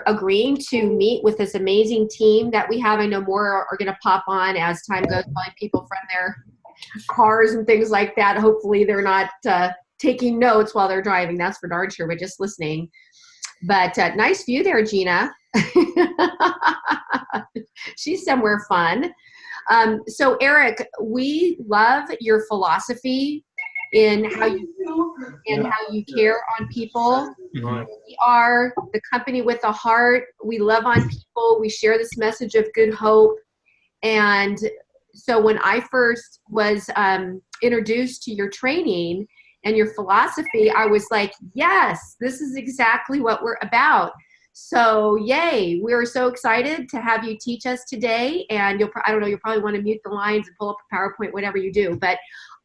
agreeing to meet with this amazing team that we have. I know more are going to pop on as time goes by, people from their cars and things like that. Hopefully they're not taking notes while they're driving. That's for darn sure, but just listening. But nice view there, Gina. She's somewhere fun. So Eric, we love your philosophy in how you care on people. Mm-hmm. We are the company with a heart. We love on people. We share this message of good hope. And so when I first was introduced to your training and your philosophy, I was like, yes, this is exactly what we're about. So yay, we're so excited to have you teach us today. And I don't know, you'll probably want to mute the lines and pull up a PowerPoint, whatever you do. But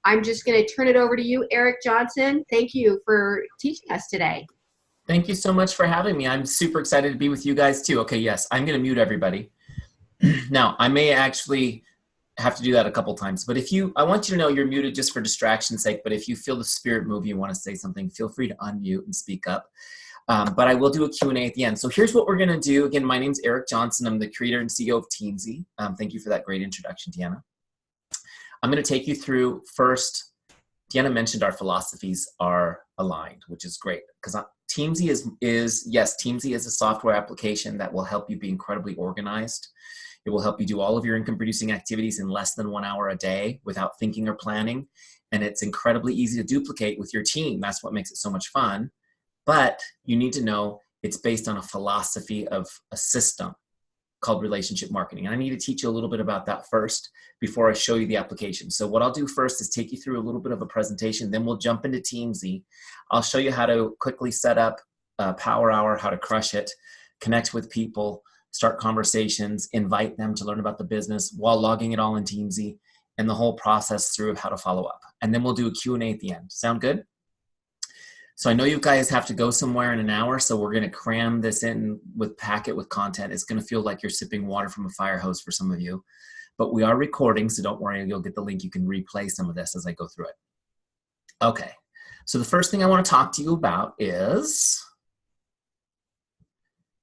I'm just going to turn it over to you, Eric Johnson. Thank you for teaching us today. Thank you so much for having me. I'm super excited to be with you guys too. Okay, yes, I'm going to mute everybody. Now, I may actually have to do that a couple times, but I want you to know you're muted just for distraction's sake, but if you feel the spirit move, you want to say something, feel free to unmute and speak up. But I will do a Q&A at the end. So here's what we're going to do. Again, my name's Eric Johnson. I'm the creator and CEO of Teamzy. Thank you for that great introduction, Deana. I'm going to take you through first. Deana mentioned our philosophies are aligned, which is great because Teamzy Teamzy is a software application that will help you be incredibly organized. It will help you do all of your income producing activities in less than 1 hour a day without thinking or planning. And it's incredibly easy to duplicate with your team. That's what makes it so much fun. But you need to know it's based on a philosophy of a system called relationship marketing. And I need to teach you a little bit about that first before I show you the application. So what I'll do first is take you through a little bit of a presentation, then we'll jump into Teamzy. I'll show you how to quickly set up a Power Hour, how to crush it, connect with people, start conversations, invite them to learn about the business while logging it all in Teamzy, and the whole process through of how to follow up. And then we'll do a Q&A at the end. Sound good? So I know you guys have to go somewhere in an hour, so we're going to cram this in with content. It's going to feel like you're sipping water from a fire hose for some of you. But we are recording, so don't worry. You'll get the link. You can replay some of this as I go through it. Okay. So the first thing I want to talk to you about is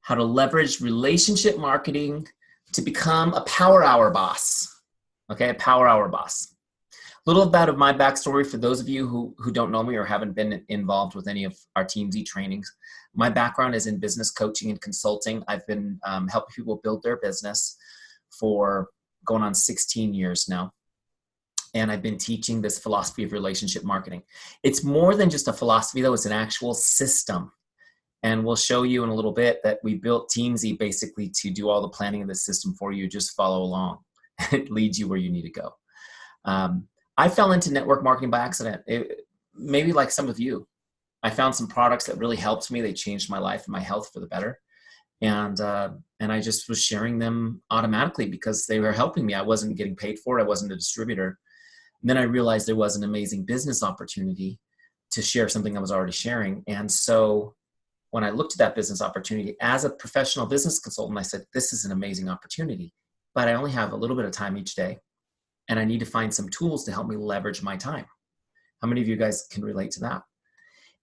how to leverage relationship marketing to become a Power Hour boss. Okay, a Power Hour boss. A little bit of my backstory for those of you who don't know me or haven't been involved with any of our Teamzy trainings. My background is in business coaching and consulting. I've been helping people build their business for going on 16 years now. And I've been teaching this philosophy of relationship marketing. It's more than just a philosophy though, it's an actual system. And we'll show you in a little bit that we built Teamzy basically to do all the planning of the system for you. Just follow along. It leads you where you need to go. I fell into network marketing by accident. Maybe like some of you. I found some products that really helped me. They changed my life and my health for the better. And I just was sharing them automatically because they were helping me. I wasn't getting paid for it. I wasn't a distributor. And then I realized there was an amazing business opportunity to share something I was already sharing. And so when I looked at that business opportunity as a professional business consultant, I said, this is an amazing opportunity, but I only have a little bit of time each day. And I need to find some tools to help me leverage my time. How many of you guys can relate to that?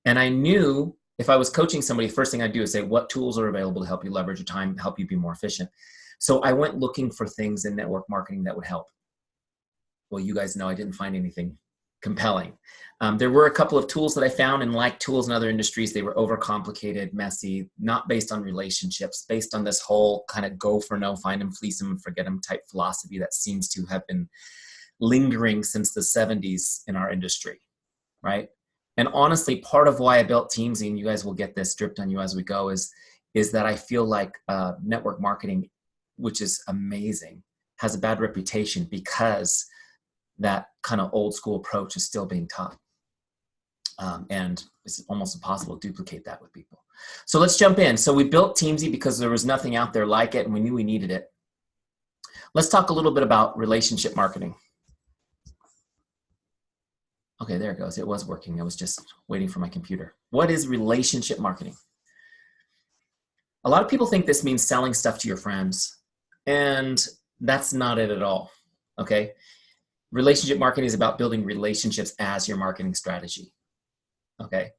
And I knew if I was coaching somebody, first thing I'd do is say, what tools are available to help you leverage your time, help you be more efficient? So I went looking for things in network marketing that would help. Well, you guys know I didn't find anything compelling. There were a couple of tools that I found, and like tools in other industries, they were overcomplicated, messy, not based on relationships, based on this whole kind of go for no, find them, fleece them, forget them type philosophy that seems to have been lingering since the 70s in our industry, right? And honestly, part of why I built Teamzy, and you guys will get this dripped on you as we go, is that I feel like network marketing, which is amazing, has a bad reputation because that kind of old school approach is still being taught. And it's almost impossible to duplicate that with people. So let's jump in. So we built Teamzy because there was nothing out there like it and we knew we needed it. Let's talk a little bit about relationship marketing. Okay, there it goes. It was working. I was just waiting for my computer. What is relationship marketing? A lot of people think this means selling stuff to your friends, and that's not it at all, okay? Relationship marketing is about building relationships as your marketing strategy, okay?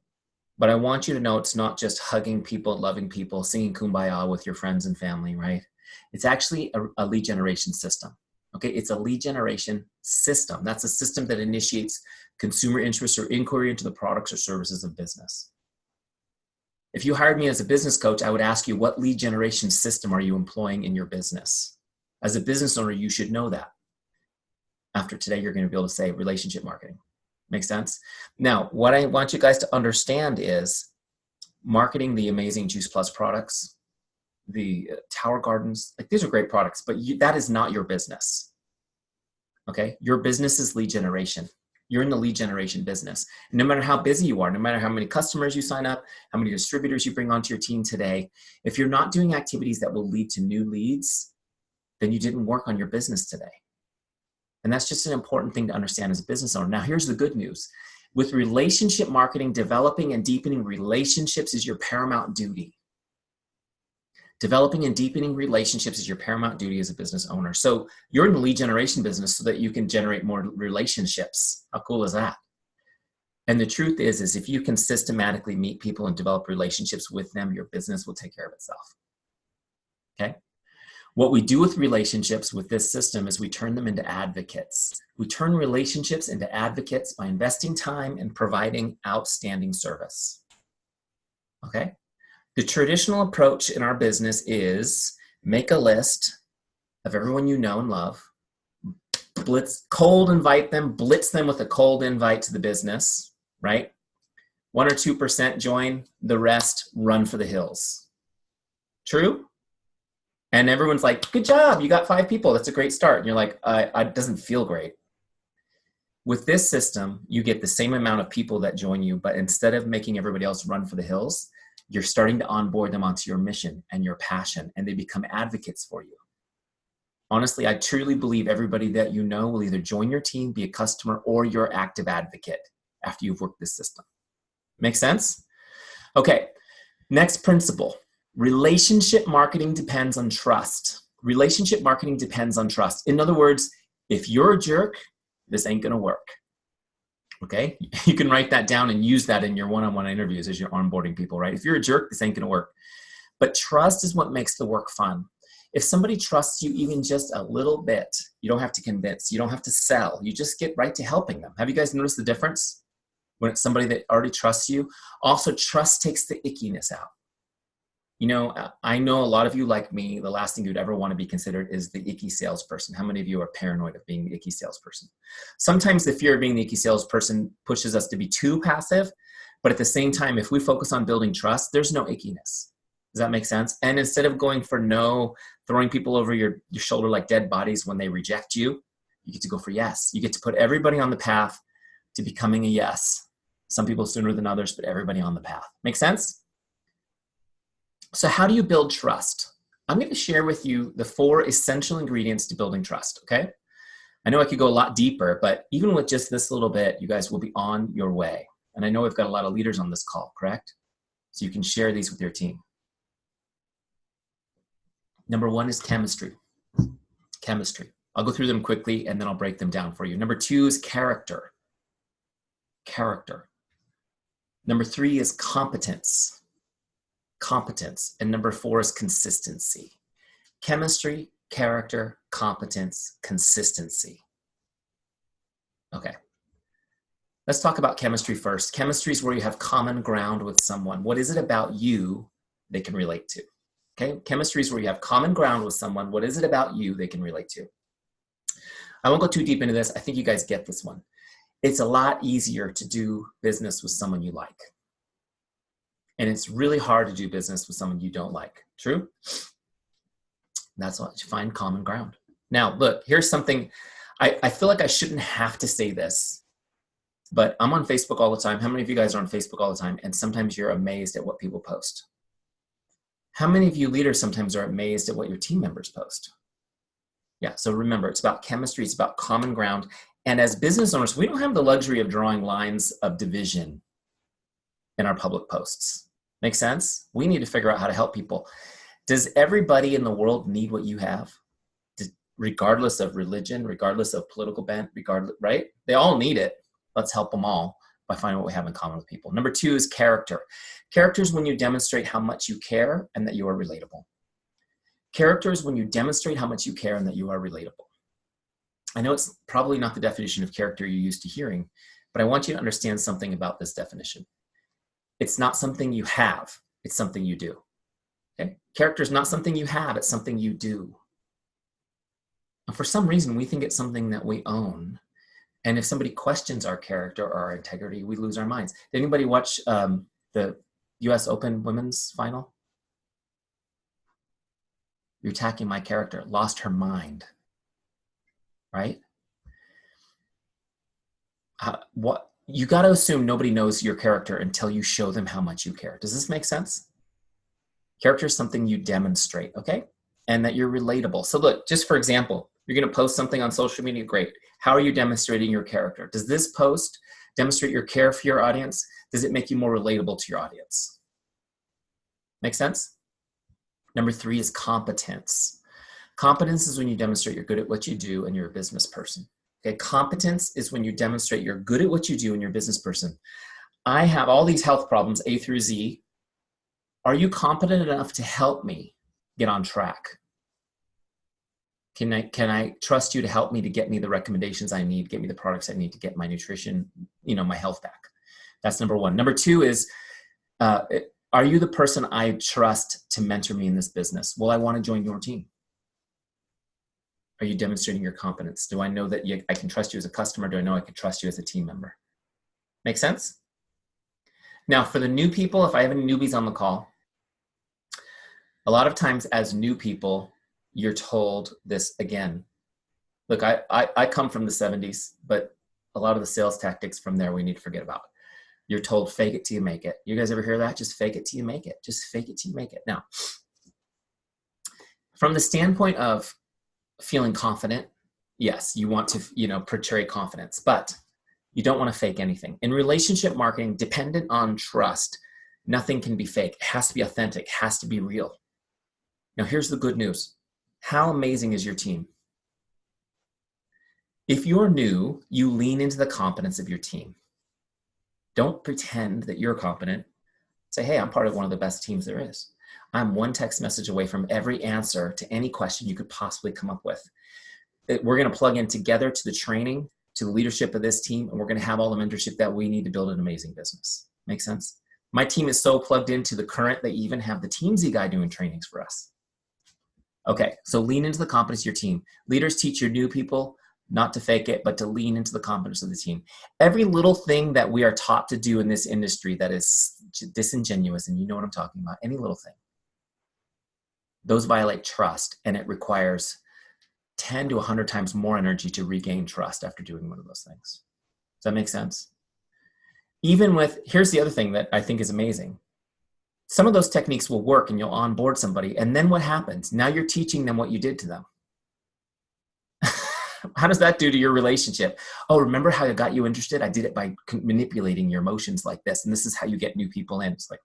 But I want you to know it's not just hugging people, loving people, singing Kumbaya with your friends and family, right? It's actually a lead generation system. Okay, it's a lead generation system. That's a system that initiates consumer interest or inquiry into the products or services of business. If you hired me as a business coach, I would ask you, what lead generation system are you employing in your business? As a business owner, you should know that. After today, you're going to be able to say relationship marketing. Make sense? Now, what I want you guys to understand is marketing the amazing Juice Plus products, the Tower Gardens, like these are great products, but that is not your business. Okay? Your business is lead generation. You're in the lead generation business. No matter how busy you are, no matter how many customers you sign up, how many distributors you bring onto your team today, if you're not doing activities that will lead to new leads, then you didn't work on your business today. And that's just an important thing to understand as a business owner. Now, here's the good news. With relationship marketing, developing and deepening relationships is your paramount duty. Developing and deepening relationships is your paramount duty as a business owner. So you're in the lead generation business so that you can generate more relationships. How cool is that? And the truth is if you can systematically meet people and develop relationships with them, your business will take care of itself. Okay? What we do with relationships with this system is we turn them into advocates. We turn relationships into advocates by investing time and providing outstanding service. Okay? The traditional approach in our business is make a list of everyone you know and love, cold invite them, blitz them with a cold invite to the business, right? 1 or 2% join, the rest run for the hills. True? And everyone's like, good job, you got 5 people. That's a great start. And you're like, it doesn't feel great. With this system, you get the same amount of people that join you, but instead of making everybody else run for the hills, you're starting to onboard them onto your mission and your passion, and they become advocates for you. Honestly, I truly believe everybody that you know will either join your team, be a customer, or your active advocate after you've worked this system. Make sense? Okay, next principle. Relationship marketing depends on trust. Relationship marketing depends on trust. In other words, if you're a jerk, this ain't gonna work. Okay? You can write that down and use that in your one-on-one interviews as you're onboarding people, right? If you're a jerk, this ain't gonna work. But trust is what makes the work fun. If somebody trusts you even just a little bit, you don't have to convince, you don't have to sell, you just get right to helping them. Have you guys noticed the difference when it's somebody that already trusts you? Also, trust takes the ickiness out. You know, I know a lot of you like me, the last thing you'd ever want to be considered is the icky salesperson. How many of you are paranoid of being the icky salesperson? Sometimes the fear of being the icky salesperson pushes us to be too passive, but at the same time, if we focus on building trust, there's no ickiness. Does that make sense? And instead of going for no, throwing people over your shoulder like dead bodies when they reject you, you get to go for yes. You get to put everybody on the path to becoming a yes. Some people sooner than others, but everybody on the path. Make sense? So how do you build trust? I'm going to share with you the 4 essential ingredients to building trust, okay? I know I could go a lot deeper, but even with just this little bit, you guys will be on your way. And I know we've got a lot of leaders on this call, correct? So you can share these with your team. Number 1 is chemistry. Chemistry. I'll go through them quickly and then I'll break them down for you. Number 2 is character. Character. Number 3 is competence. Competence. And number 4 is consistency. Chemistry, character, competence, consistency. Okay. Let's talk about chemistry first. Chemistry is where you have common ground with someone. What is it about you they can relate to? Okay. Chemistry is where you have common ground with someone. What is it about you they can relate to? I won't go too deep into this. I think you guys get this one. It's a lot easier to do business with someone you like. And it's really hard to do business with someone you don't like. True? That's why you find common ground. Now, look, here's something. I feel like I shouldn't have to say this, but I'm on Facebook all the time. How many of you guys are on Facebook all the time? And sometimes you're amazed at what people post. How many of you leaders sometimes are amazed at what your team members post? Yeah, so remember, it's about chemistry. It's about common ground. And as business owners, we don't have the luxury of drawing lines of division in our public posts. Make sense? We need to figure out how to help people. Does everybody in the world need what you have? Regardless of religion, regardless of political bent, right? They all need it. Let's help them all. by finding what we have in common with people. Number 2 is character. Character is when you demonstrate how much you care and that you are relatable. Character is when you demonstrate how much you care and that you are relatable. I know it's probably not the definition of character you're used to hearing, but I want you to understand something about this definition. It's not something you have, it's something you do. Okay? Character is not something you have, it's something you do. And for some reason, we think it's something that we own. And if somebody questions our character or our integrity, we lose our minds. Did anybody watch the US Open women's final? You're attacking my character. Lost her mind. Right? What you got to assume nobody knows your character until you show them how much you care. Does this make sense? Character is something you demonstrate, okay? And that you're relatable. So look, just for example, you're going to post something on social media, great. How are you demonstrating your character? Does this post demonstrate your care for your audience? Does it make you more relatable to your audience? Make sense? Number 3 is competence. Competence is when you demonstrate you're good at what you do and you're a business person. Okay, competence is when you demonstrate you're good at what you do and you're a business person. I have all these health problems, A through Z. Are you competent enough to help me get on track? Can I trust you to help me to get me the recommendations I need, get me the products I need to get my nutrition, my health back? That's number 1. Number 2 is, are you the person I trust to mentor me in this business? Well, I want to join your team. Are you demonstrating your competence? Do I know that I can trust you as a customer? Do I know I can trust you as a team member? Make sense? Now, for the new people, if I have any newbies on the call, a lot of times as new people, you're told this again. Look, I come from the 70s, but a lot of the sales tactics from there we need to forget about. You're told fake it till you make it. You guys ever hear that? Just fake it till you make it. Just fake it till you make it. Now, from the standpoint of feeling confident, yes, you want to, portray confidence, but you don't want to fake anything. In relationship marketing, dependent on trust, nothing can be fake. It has to be authentic, it has to be real. Now, here's the good news. How amazing is your team? If you're new, you lean into the competence of your team. Don't pretend that you're competent. Say, hey, I'm part of one of the best teams there is. I'm one text message away from every answer to any question you could possibly come up with. We're going to plug in together to the training, to the leadership of this team, and we're going to have all the mentorship that we need to build an amazing business. Make sense? My team is so plugged into the current, they even have the Teamzy guy doing trainings for us. Okay, so lean into the competence of your team. Leaders teach your new people not to fake it, but to lean into the competence of the team. Every little thing that we are taught to do in this industry that is disingenuous, and you know what I'm talking about, any little thing, those violate trust, and it requires 10 to 100 times more energy to regain trust after doing one of those things. Does that make sense? Here's the other thing that I think is amazing. Some of those techniques will work and you'll onboard somebody, and then what happens? Now you're teaching them what you did to them. How does that do to your relationship? Oh, remember how I got you interested? I did it by manipulating your emotions like this, and this is how you get new people in. It's like,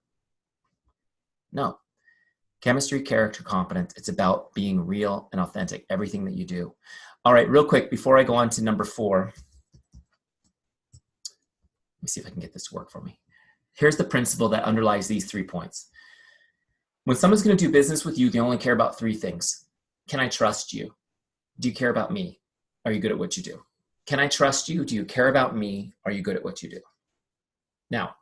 no. Chemistry, character, competence. It's about being real and authentic, everything that you do. All right, real quick, before I go on to number 4, let me see if I can get this to work for me. Here's the principle that underlies these 3 points. When someone's going to do business with you, they only care about 3 things. Can I trust you? Do you care about me? Are you good at what you do? Can I trust you? Do you care about me? Are you good at what you do? Now,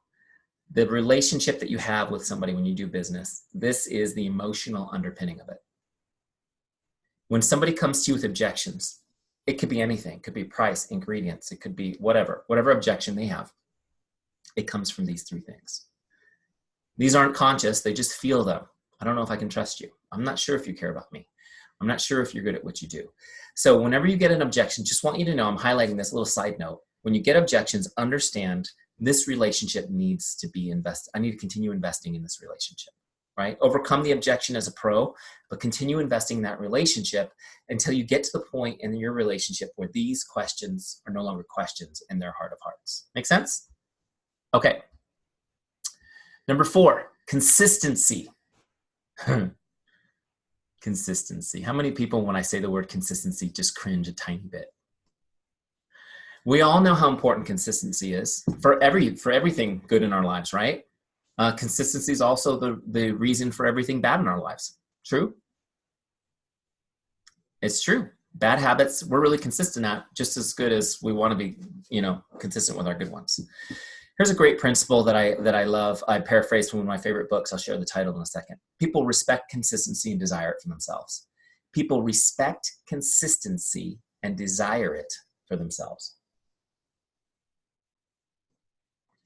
the relationship that you have with somebody when you do business, this is the emotional underpinning of it. When somebody comes to you with objections, it could be anything. It could be price, ingredients. It could be whatever objection they have. It comes from these 3 things. These aren't conscious. They just feel them. I don't know if I can trust you. I'm not sure if you care about me. I'm not sure if you're good at what you do. So whenever you get an objection, just want you to know, I'm highlighting this little side note. When you get objections, understand this relationship needs to be invested. I need to continue investing in this relationship, right? Overcome the objection as a pro, but continue investing in that relationship until you get to the point in your relationship where these questions are no longer questions in their heart of hearts. Make sense? Okay. Number 4, consistency. Consistency. How many people, when I say the word consistency, just cringe a tiny bit? We all know how important consistency is for everything good in our lives, right? Consistency is also the reason for everything bad in our lives. True? It's true. Bad habits, we're really consistent at just as good as we want to be, consistent with our good ones. Here's a great principle that I love. I paraphrased from one of my favorite books. I'll share the title in a second. People respect consistency and desire it for themselves. People respect consistency and desire it for themselves.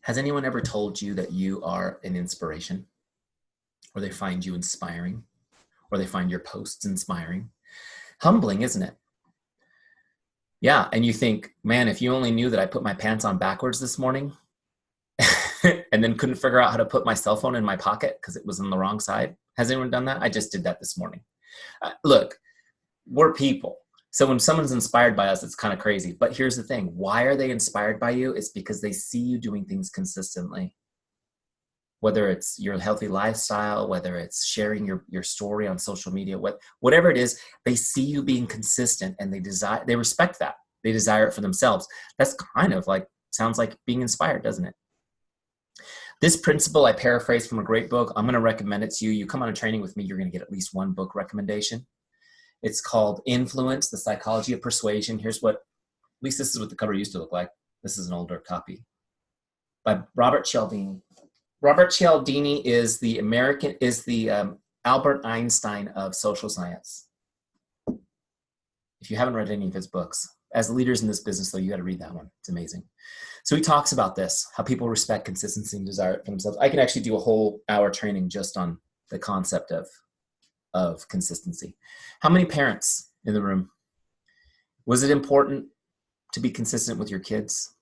Has anyone ever told you that you are an inspiration? Or they find you inspiring? Or they find your posts inspiring? Humbling, isn't it? Yeah, and you think, man, if you only knew that I put my pants on backwards this morning and then couldn't figure out how to put my cell phone in my pocket because it was on the wrong side. Has anyone done that? I just did that this morning. Look, we're people. So when someone's inspired by us, it's kind of crazy. But here's the thing. Why are they inspired by you? It's because they see you doing things consistently. Whether it's your healthy lifestyle, whether it's sharing your story on social media, whatever it is, they see you being consistent and they respect that. They desire it for themselves. That's kind of like, sounds like being inspired, doesn't it? This principle I paraphrased from a great book. I'm going to recommend it to you. You come on a training with me, you're going to get at least one book recommendation. It's called Influence, the Psychology of Persuasion. At least this is what the cover used to look like. This is an older copy by Robert Cialdini. Robert Cialdini is the Albert Einstein of social science. If you haven't read any of his books, as leaders in this business, though, you got to read that one. It's amazing. So he talks about this, how people respect consistency and desire it for themselves. I can actually do a whole hour training just on the concept of consistency. How many parents in the room? Was it important to be consistent with your kids,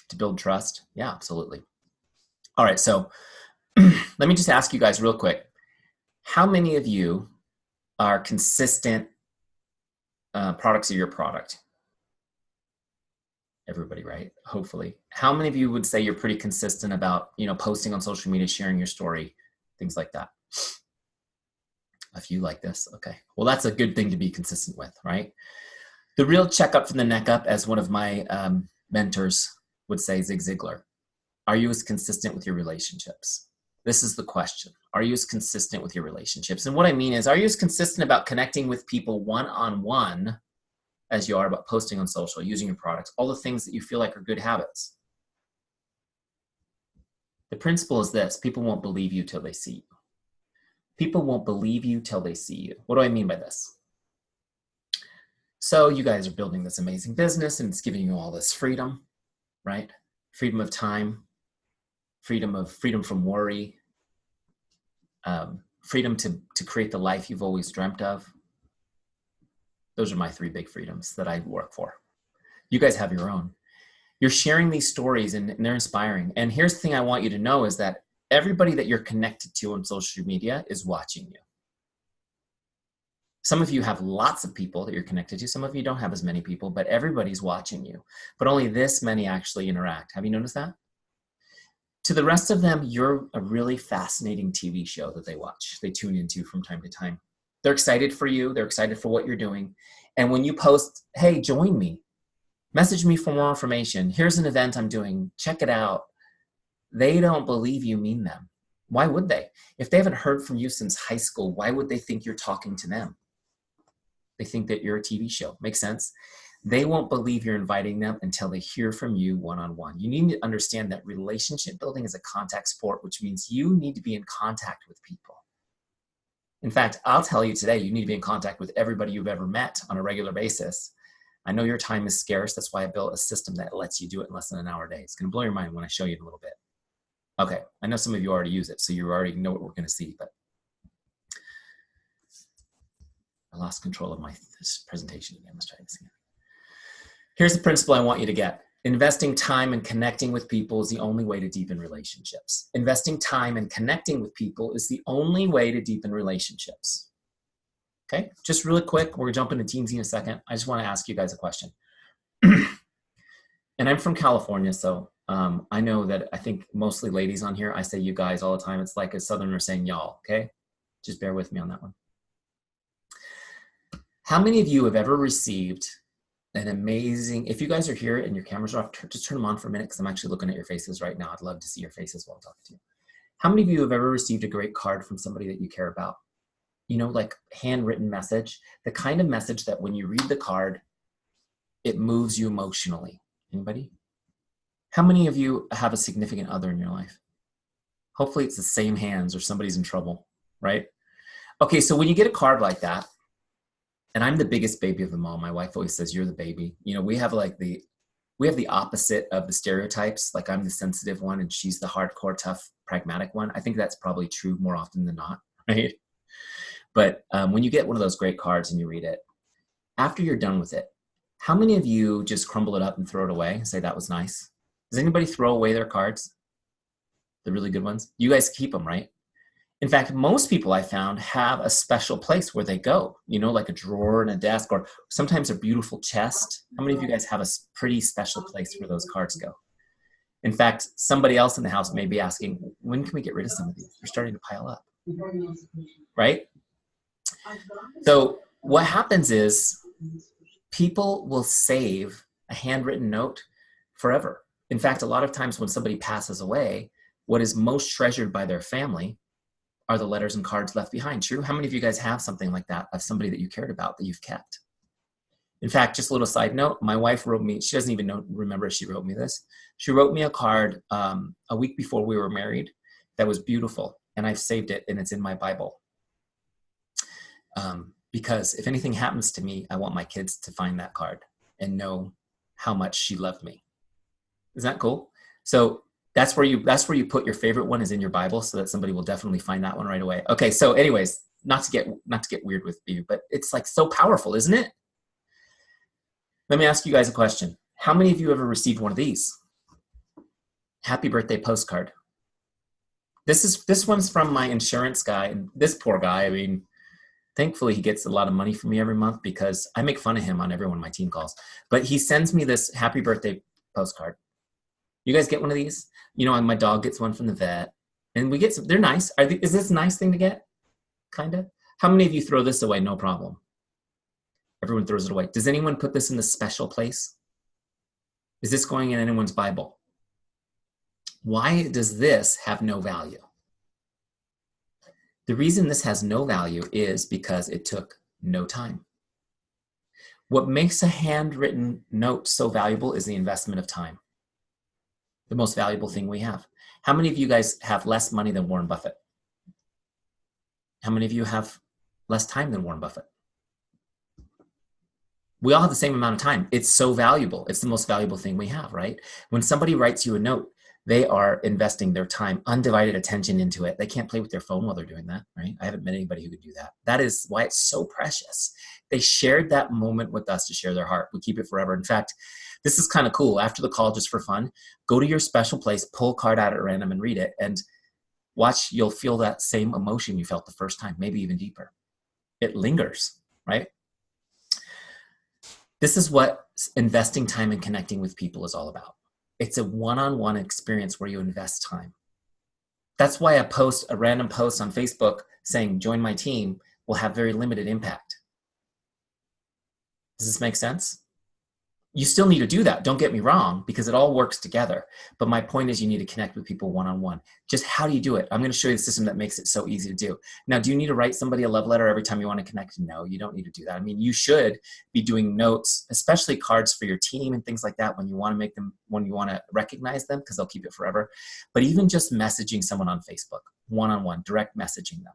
to build trust? Yeah, absolutely. All right, so let me just ask you guys real quick. How many of you are consistent products of your product? Everybody, right? Hopefully. How many of you would say you're pretty consistent about, posting on social media, sharing your story, things like that? A few like this. Okay. Well, that's a good thing to be consistent with, right? The real checkup from the neck up, as one of my mentors would say, Zig Ziglar. Are you as consistent with your relationships? This is the question. Are you as consistent with your relationships? And what I mean is, are you as consistent about connecting with people one-on-one as you are about posting on social, using your products, all the things that you feel like are good habits? The principle is this: people won't believe you till they see you. People won't believe you till they see you. What do I mean by this? So you guys are building this amazing business and it's giving you all this freedom, right? Freedom of time, freedom from worry, freedom to create the life you've always dreamt of. Those are my 3 big freedoms that I work for. You guys have your own. You're sharing these stories and they're inspiring. And here's the thing I want you to know is that everybody that you're connected to on social media is watching you. Some of you have lots of people that you're connected to. Some of you don't have as many people, but everybody's watching you. But only this many actually interact. Have you noticed that? To the rest of them, you're a really fascinating TV show that they watch. They tune into from time to time. They're excited for you. They're excited for what you're doing. And when you post, hey, join me, message me for more information. Here's an event I'm doing. Check it out. They don't believe you mean them. Why would they? If they haven't heard from you since high school, why would they think you're talking to them? They think that you're a TV show. Makes sense? They won't believe you're inviting them until they hear from you one-on-one. You need to understand that relationship building is a contact sport, which means you need to be in contact with people. In fact, I'll tell you today, you need to be in contact with everybody you've ever met on a regular basis. I know your time is scarce. That's why I built a system that lets you do it in less than an hour a day. It's going to blow your mind when I show you in a little bit. Okay, I know some of you already use it, so you already know what we're going to see, but I lost control of this presentation again. Let's try this again. Here's the principle I want you to get. Investing time and connecting with people is the only way to deepen relationships. Investing time and connecting with people is the only way to deepen relationships. Okay, just really quick, we're jumping to Teamzy in a second. I just want to ask you guys a question. And I'm from California, so I know that I think mostly ladies on here, I say you guys all the time. It's like a Southerner saying y'all, okay? Just bear with me on that one. How many of you have ever received an amazing, if you guys are here and your cameras are off, just turn them on for a minute because I'm actually looking at your faces right now. I'd love to see your faces while I'm talking to you. How many of you have ever received a great card from somebody that you care about? You know, like handwritten message, the kind of message that when you read the card, it moves you emotionally. Anybody? How many of you have a significant other in your life? Hopefully it's the same hands or somebody's in trouble, right? Okay, so when you get a card like that, and I'm the biggest baby of them all. My wife always says, you're the baby. You know, we have the opposite of the stereotypes. Like I'm the sensitive one and she's the hardcore, tough, pragmatic one. I think that's probably true more often than not, right? But when you get one of those great cards and you read it, after you're done with it, how many of you just crumble it up and throw it away and say, that was nice? Does anybody throw away their cards? The really good ones? You guys keep them, right? In fact, most people I found have a special place where they go, you know, like a drawer and a desk, or sometimes a beautiful chest. How many of you guys have a pretty special place where those cards go? In fact, somebody else in the house may be asking, when can we get rid of some of these? They're starting to pile up, right? So what happens is people will save a handwritten note forever. In fact, a lot of times when somebody passes away, what is most treasured by their family are the letters and cards left behind. True? How many of you guys have something like that of somebody that you cared about that you've kept? In fact, just a little side note, my wife wrote me, she doesn't even remember she wrote me this. She wrote me a card a week before we were married that was beautiful, and I've saved it and it's in my Bible. Because if anything happens to me, I want my kids to find that card and know how much she loved me. Isn't that cool? So that's where you put your favorite one is in your Bible, so that somebody will definitely find that one right away. Okay, so anyways, not to get weird with you, but it's like so powerful, isn't it? Let me ask you guys a question. How many of you ever received one of these? Happy birthday postcard. This one's from my insurance guy, and this poor guy, I mean, thankfully he gets a lot of money from me every month because I make fun of him on every one of my team calls. But he sends me this happy birthday postcard. You guys get one of these? You know, my dog gets one from the vet, and we get some. They're nice. Is this a nice thing to get? Kind of. How many of you throw this away? No problem. Everyone throws it away. Does anyone put this in the special place? Is this going in anyone's Bible? Why does this have no value? The reason this has no value is because it took no time. What makes a handwritten note so valuable is the investment of time. The most valuable thing we have. How many of you guys have less money than Warren Buffett? How many of you have less time than Warren Buffett? We all have the same amount of time. It's so valuable. It's the most valuable thing we have, right? When somebody writes you a note, they are investing their time, undivided attention into it. They can't play with their phone while they're doing that, right? I haven't met anybody who could do that. That is why it's so precious. They shared that moment with us to share their heart. We keep it forever. In fact, this is kind of cool. After the call, just for fun, go to your special place, pull a card out at random and read it, and watch, you'll feel that same emotion you felt the first time, maybe even deeper. It lingers, right? This is what investing time and connecting with people is all about. It's a one-on-one experience where you invest time. That's why a random post on Facebook saying, join my team, will have very limited impact. Does this make sense? You still need to do that. Don't get me wrong, because it all works together. But my point is you need to connect with people one-on-one. Just how do you do it? I'm going to show you the system that makes it so easy to do. Now, do you need to write somebody a love letter every time you want to connect? No, you don't need to do that. I mean, you should be doing notes, especially cards for your team and things like that when you want to make them, when you want to recognize them, because they'll keep it forever. But even just messaging someone on Facebook, one-on-one, direct messaging them,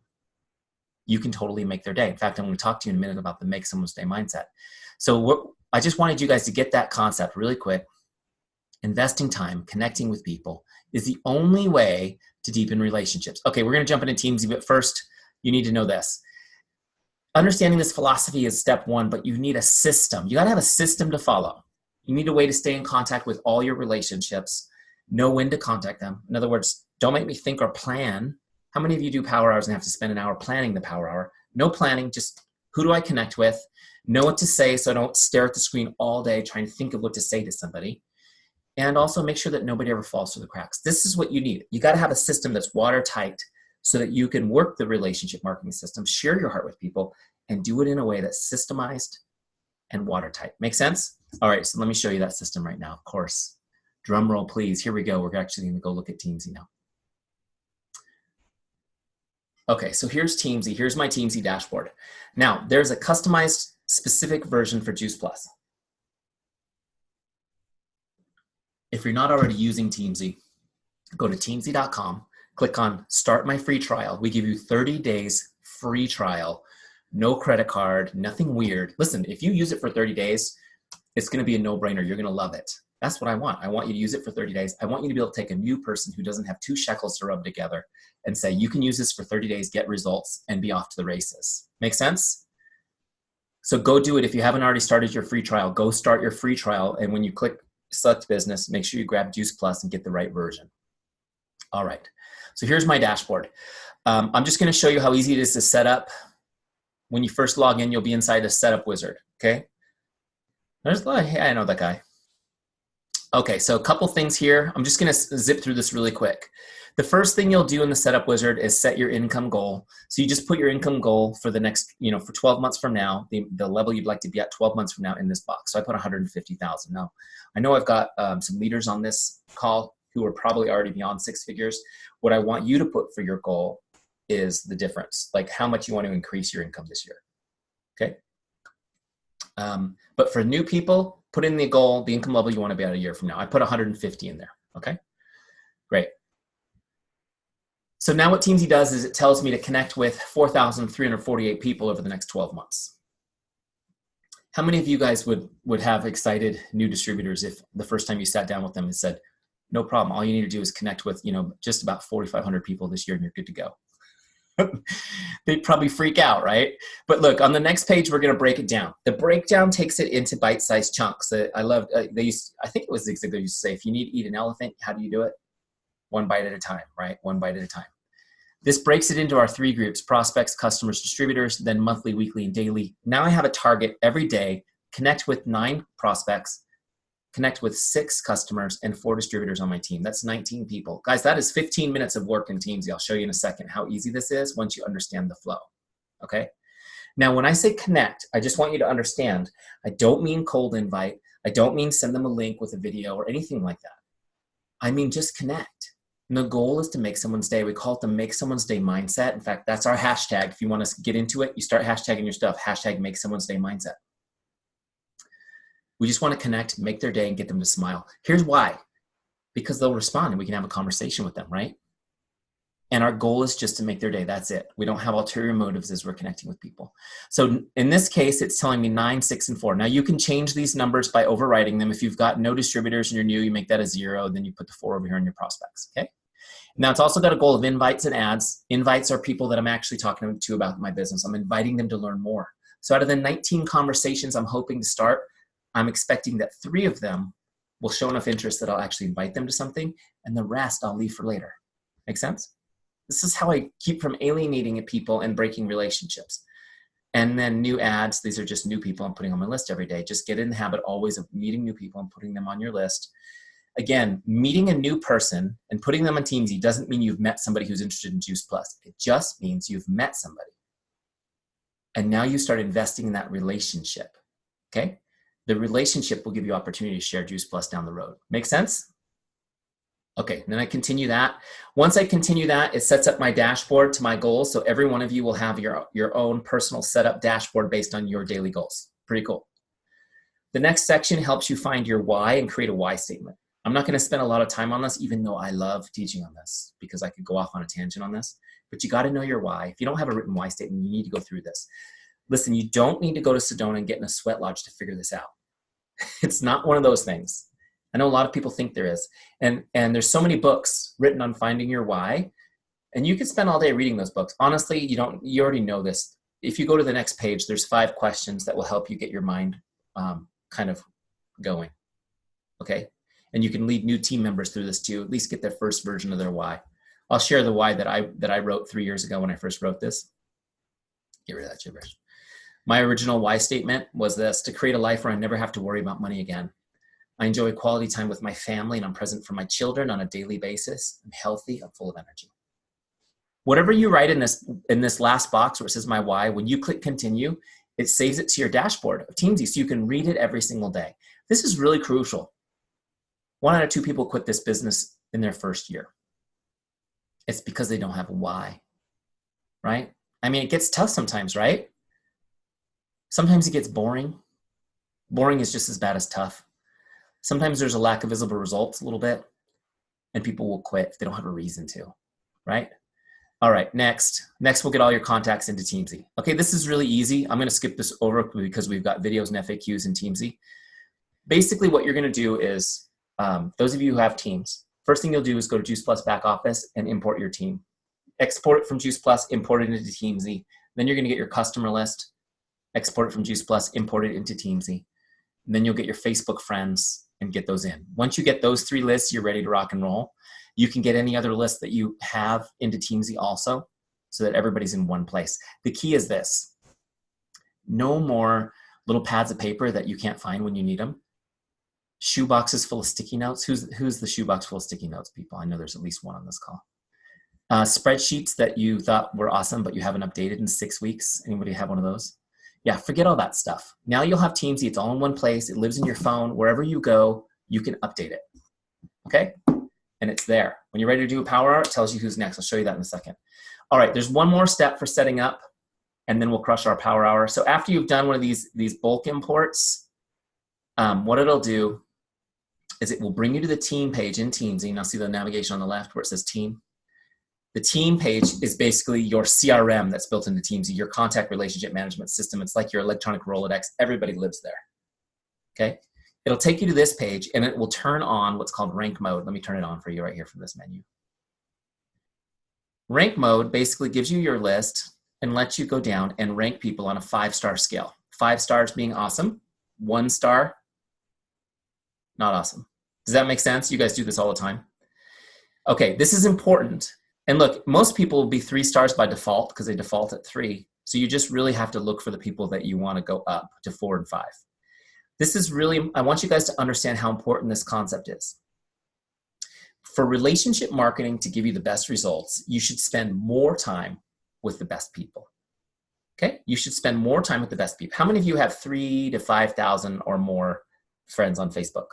you can totally make their day. In fact, I'm going to talk to you in a minute about the Make Someone's Day mindset. So I just wanted you guys to get that concept really quick. Investing time, connecting with people is the only way to deepen relationships. Okay, we're going to jump into Teamzy, but first, you need to know this. Understanding this philosophy is step one, but you need a system. You got to have a system to follow. You need a way to stay in contact with all your relationships, know when to contact them. In other words, don't make me think or plan. How many of you do power hours and have to spend an hour planning the power hour? No planning, just who do I connect with? Know what to say so I don't stare at the screen all day trying to think of what to say to somebody. And also make sure that nobody ever falls through the cracks. This is what you need. You got to have a system that's watertight so that you can work the relationship marketing system, share your heart with people, and do it in a way that's systemized and watertight. Make sense? All right, so let me show you that system right now, of course. Drum roll, please. Here we go. We're actually going to go look at Teamzy now. Okay, so here's Teamzy. Here's my Teamzy dashboard. Now, there's a customized specific version for Juice Plus. If you're not already using Teamzy, go to teamzy.com, click on Start My Free Trial. We give you 30 days free trial, no credit card, nothing weird. Listen, if you use it for 30 days, it's going to be a no-brainer. You're going to love it. That's what I want. I want you to use it for 30 days. I want you to be able to take a new person who doesn't have 2 shekels to rub together and say, you can use this for 30 days, get results, and be off to the races. Make sense? So go do it. If you haven't already started your free trial, go start your free trial. And when you click Select Business, make sure you grab Juice Plus and get the right version. All right. So here's my dashboard. I'm just going to show you how easy it is to set up. When you first log in, you'll be inside a setup wizard. Okay. Hey, I know that guy. Okay, so a couple things here. I'm just going to zip through this really quick. The first thing you'll do in the setup wizard is set your income goal. So you just put your income goal for the next, for 12 months from now, the level you'd like to be at 12 months from now in this box. So I put 150,000. Now, I know I've got some leaders on this call who are probably already beyond 6 figures. What I want you to put for your goal is the difference, like how much you want to increase your income this year. Okay. But for new people, put in the goal, the income level you want to be at a year from now. I put 150 in there. Okay. Great. So now what Teamzy does is it tells me to connect with 4,348 people over the next 12 months. How many of you guys would have excited new distributors if the first time you sat down with them and said, no problem, all you need to do is connect with, just about 4,500 people this year and you're good to go? They'd probably freak out, right? But look, on the next page, we're going to break it down. The breakdown takes it into bite-sized chunks. I love, I think it was Zig Ziglar used to say, if you need to eat an elephant, how do you do it? One bite at a time, right? One bite at a time. This breaks it into our 3 groups: prospects, customers, distributors, then monthly, weekly, and daily. Now I have a target every day, connect with 9 prospects, connect with 6 customers, and 4 distributors on my team. That's 19 people. Guys, that is 15 minutes of work in Teamzy. I'll show you in a second how easy this is once you understand the flow, okay? Now, when I say connect, I just want you to understand, I don't mean cold invite. I don't mean send them a link with a video or anything like that. I mean just connect. And the goal is to make someone's day. We call it the make someone's day mindset. In fact, that's our hashtag. If you want to get into it, you start hashtagging your stuff, hashtag make someone's day mindset. We just want to connect, make their day, and get them to smile. Here's why. Because they'll respond and we can have a conversation with them, right? And our goal is just to make their day. That's it. We don't have ulterior motives as we're connecting with people. So in this case, it's telling me 9, 6, and 4. Now you can change these numbers by overwriting them. If you've got no distributors and you're new, you make that a 0. Then you put the 4 over here in your prospects, okay? Now it's also got a goal of invites and ads. Invites are people that I'm actually talking to about my business. I'm inviting them to learn more. So out of the 19 conversations I'm hoping to start, I'm expecting that 3 of them will show enough interest that I'll actually invite them to something, and the rest I'll leave for later. Make sense? This is how I keep from alienating people and breaking relationships. And then new ads, these are just new people I'm putting on my list every day. Just get in the habit always of meeting new people and putting them on your list. Again, meeting a new person and putting them on Teamzy doesn't mean you've met somebody who's interested in Juice Plus. It just means you've met somebody. And now you start investing in that relationship, okay? The relationship will give you opportunity to share Juice Plus down the road. Make sense? Okay, then I continue that. Once I continue that, it sets up my dashboard to my goals. So every one of you will have your own personal setup dashboard based on your daily goals. Pretty cool. The next section helps you find your why and create a why statement. I'm not going to spend a lot of time on this, even though I love teaching on this because I could go off on a tangent on this. But you got to know your why. If you don't have a written why statement, you need to go through this. Listen, you don't need to go to Sedona and get in a sweat lodge to figure this out. It's not one of those things. I know a lot of people think there is. And there's so many books written on finding your why. And you can spend all day reading those books. Honestly, you already know this. If you go to the next page, there's 5 questions that will help you get your mind kind of going. Okay? And you can lead new team members through this too, at least get their first version of their why. I'll share the why that I wrote 3 years ago when I first wrote this. Get rid of that gibberish. My original why statement was this: to create a life where I never have to worry about money again. I enjoy quality time with my family and I'm present for my children on a daily basis. I'm healthy, I'm full of energy. Whatever you write in this last box where it says my why, when you click continue, it saves it to your dashboard of Teamzy so you can read it every single day. This is really crucial. 1 out of 2 people quit this business in their first year. It's because they don't have a why, right? I mean, it gets tough sometimes, right? Sometimes it gets boring. Boring is just as bad as tough. Sometimes there's a lack of visible results a little bit, and people will quit if they don't have a reason to, right? All right, next we'll get all your contacts into Teamzy. Okay, this is really easy. I'm gonna skip this over because we've got videos and FAQs in Teamzy. Basically what you're gonna do is, those of you who have teams, first thing you'll do is go to Juice Plus back office and import your team. Export it from Juice Plus, import it into Teamzy. Then you're gonna get your customer list, export it from Juice Plus, import it into Teamzy. And then you'll get your Facebook friends and get those in. Once you get those 3 lists, you're ready to rock and roll. You can get any other list that you have into Teamzy also, so that everybody's in one place. The key is this: no more little pads of paper that you can't find when you need them. Shoe boxes full of sticky notes. Who's the shoebox full of sticky notes, people? I know there's at least one on this call. Spreadsheets that you thought were awesome, but you haven't updated in 6 weeks. Anybody have one of those? Yeah, forget all that stuff. Now you'll have Teamzy. It's all in one place. It lives in your phone. Wherever you go, you can update it. Okay? And it's there. When you're ready to do a power hour, it tells you who's next. I'll show you that in a second. All right, there's one more step for setting up, and then we'll crush our power hour. So after you've done one of these bulk imports, what it'll do is it will bring you to the team page in Teamzy. Now see the navigation on the left where it says team? The team page is basically your CRM that's built into Teamzy, your contact relationship management system. It's like your electronic Rolodex. Everybody lives there, okay? It'll take you to this page, and it will turn on what's called rank mode. Let me turn it on for you right here from this menu. Rank mode basically gives you your list and lets you go down and rank people on a 5-star scale. 5 stars being awesome, 1 star, not awesome. Does that make sense? You guys do this all the time. Okay, this is important. And look, most people will be 3 stars by default because they default at 3. So you just really have to look for the people that you want to go up to 4 and 5. This is really, I want you guys to understand how important this concept is. For relationship marketing to give you the best results, you should spend more time with the best people. Okay? You should spend more time with the best people. How many of you have 3,000 to 5,000 or more friends on Facebook?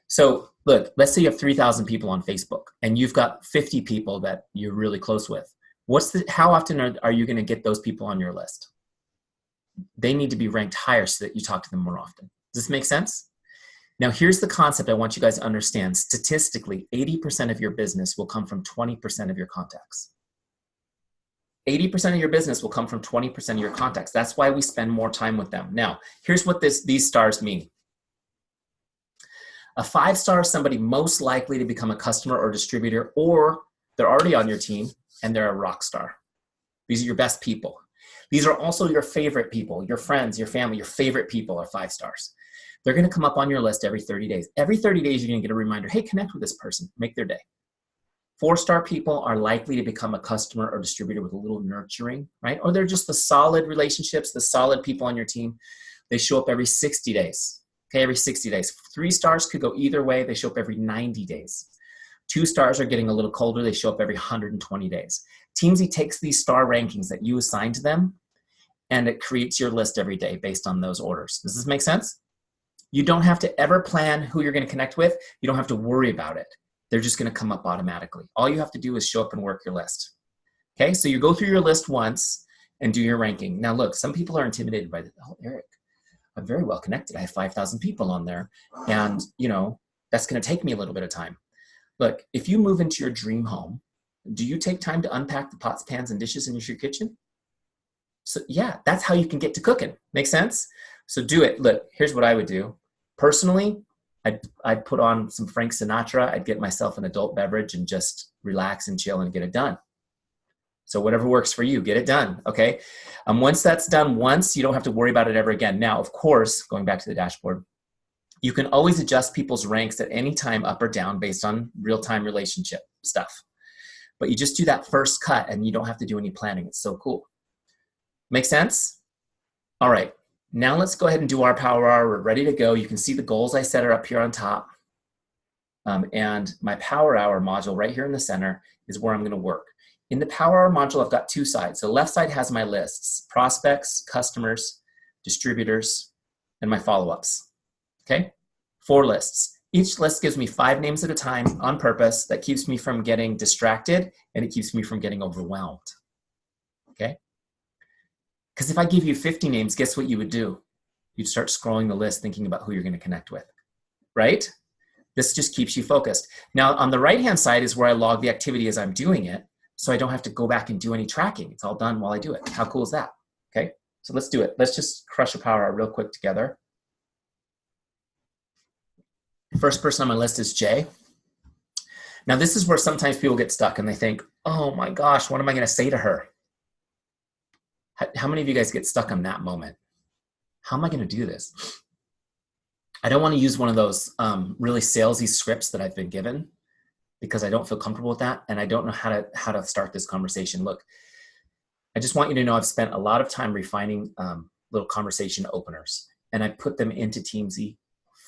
So look, let's say you have 3,000 people on Facebook and you've got 50 people that you're really close with. How often are you going to get those people on your list? They need to be ranked higher so that you talk to them more often. Does this make sense? Now, here's the concept I want you guys to understand. Statistically, 80% of your business will come from 20% of your contacts. 80% of your business will come from 20% of your contacts. That's why we spend more time with them. Now, here's what these stars mean. A 5-star is somebody most likely to become a customer or distributor, or they're already on your team and they're a rock star. These are your best people. These are also your favorite people, your friends, your family, your favorite people are 5 stars. They're going to come up on your list every 30 days. Every 30 days, you're going to get a reminder, hey, connect with this person, make their day. 4-star people are likely to become a customer or distributor with a little nurturing, right? Or they're just the solid relationships, the solid people on your team. They show up every 60 days, okay, every 60 days. 3 stars could go either way. They show up every 90 days. 2 stars are getting a little colder. They show up every 120 days. Teamzy takes these star rankings that you assign to them, and it creates your list every day based on those orders. Does this make sense? You don't have to ever plan who you're going to connect with. You don't have to worry about it. They're just going to come up automatically. All you have to do is show up and work your list. Okay, so you go through your list once and do your ranking. Now look, some people are intimidated by this. Oh, Eric, I'm very well connected. I have 5,000 people on there. And you know, that's going to take me a little bit of time. Look, if you move into your dream home, do you take time to unpack the pots, pans, and dishes in your kitchen? So yeah, that's how you can get to cooking. Make sense? So do it. Look, here's what I would do. Personally, I'd put on some Frank Sinatra. I'd get myself an adult beverage and just relax and chill and get it done. So whatever works for you, get it done, okay? Once that's done once, you don't have to worry about it ever again. Now, of course, going back to the dashboard, you can always adjust people's ranks at any time up or down based on real-time relationship stuff. But you just do that first cut and you don't have to do any planning. It's so cool. Make sense? All right. Now let's go ahead and do our power hour. We're ready to go. You can see the goals I set are up here on top. And my power hour module right here in the center is where I'm going to work. In the Power Hour module, I've got two sides. The left side has my lists, prospects, customers, distributors, and my follow-ups, okay? 4 lists. Each list gives me 5 names at a time on purpose. That keeps me from getting distracted, and it keeps me from getting overwhelmed, okay? Because if I give you 50 names, guess what you would do? You'd start scrolling the list thinking about who you're going to connect with, right? This just keeps you focused. Now, on the right-hand side is where I log the activity as I'm doing it, so I don't have to go back and do any tracking. It's all done while I do it. How cool is that? Okay, so let's do it. Let's just crush a power hour real quick together. First person on my list is Jay. Now, this is where sometimes people get stuck and they think, oh my gosh, what am I going to say to her? How many of you guys get stuck on that moment? How am I going to do this? I don't want to use one of those really salesy scripts that I've been given because I don't feel comfortable with that, and I don't know how to start this conversation. Look, I just want you to know I've spent a lot of time refining little conversation openers, and I put them into Teamzy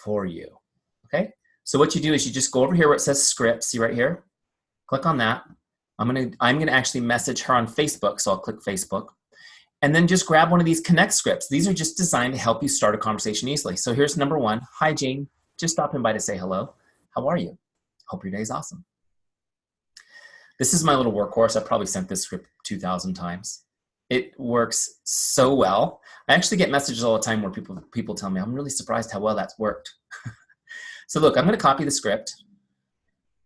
for you. Okay? So what you do is you just go over here where it says script. See right here? Click on that. I'm gonna actually message her on Facebook, so I'll click Facebook. And then just grab one of these connect scripts. These are just designed to help you start a conversation easily. So here's number 1. Hi, Jane. Just stopping by to say hello. How are you? Hope your day is awesome. This is my little workhorse. I probably sent this script 2,000 times. It works so well. I actually get messages all the time where people tell me, I'm really surprised how well that's worked. So look, I'm going to copy the script.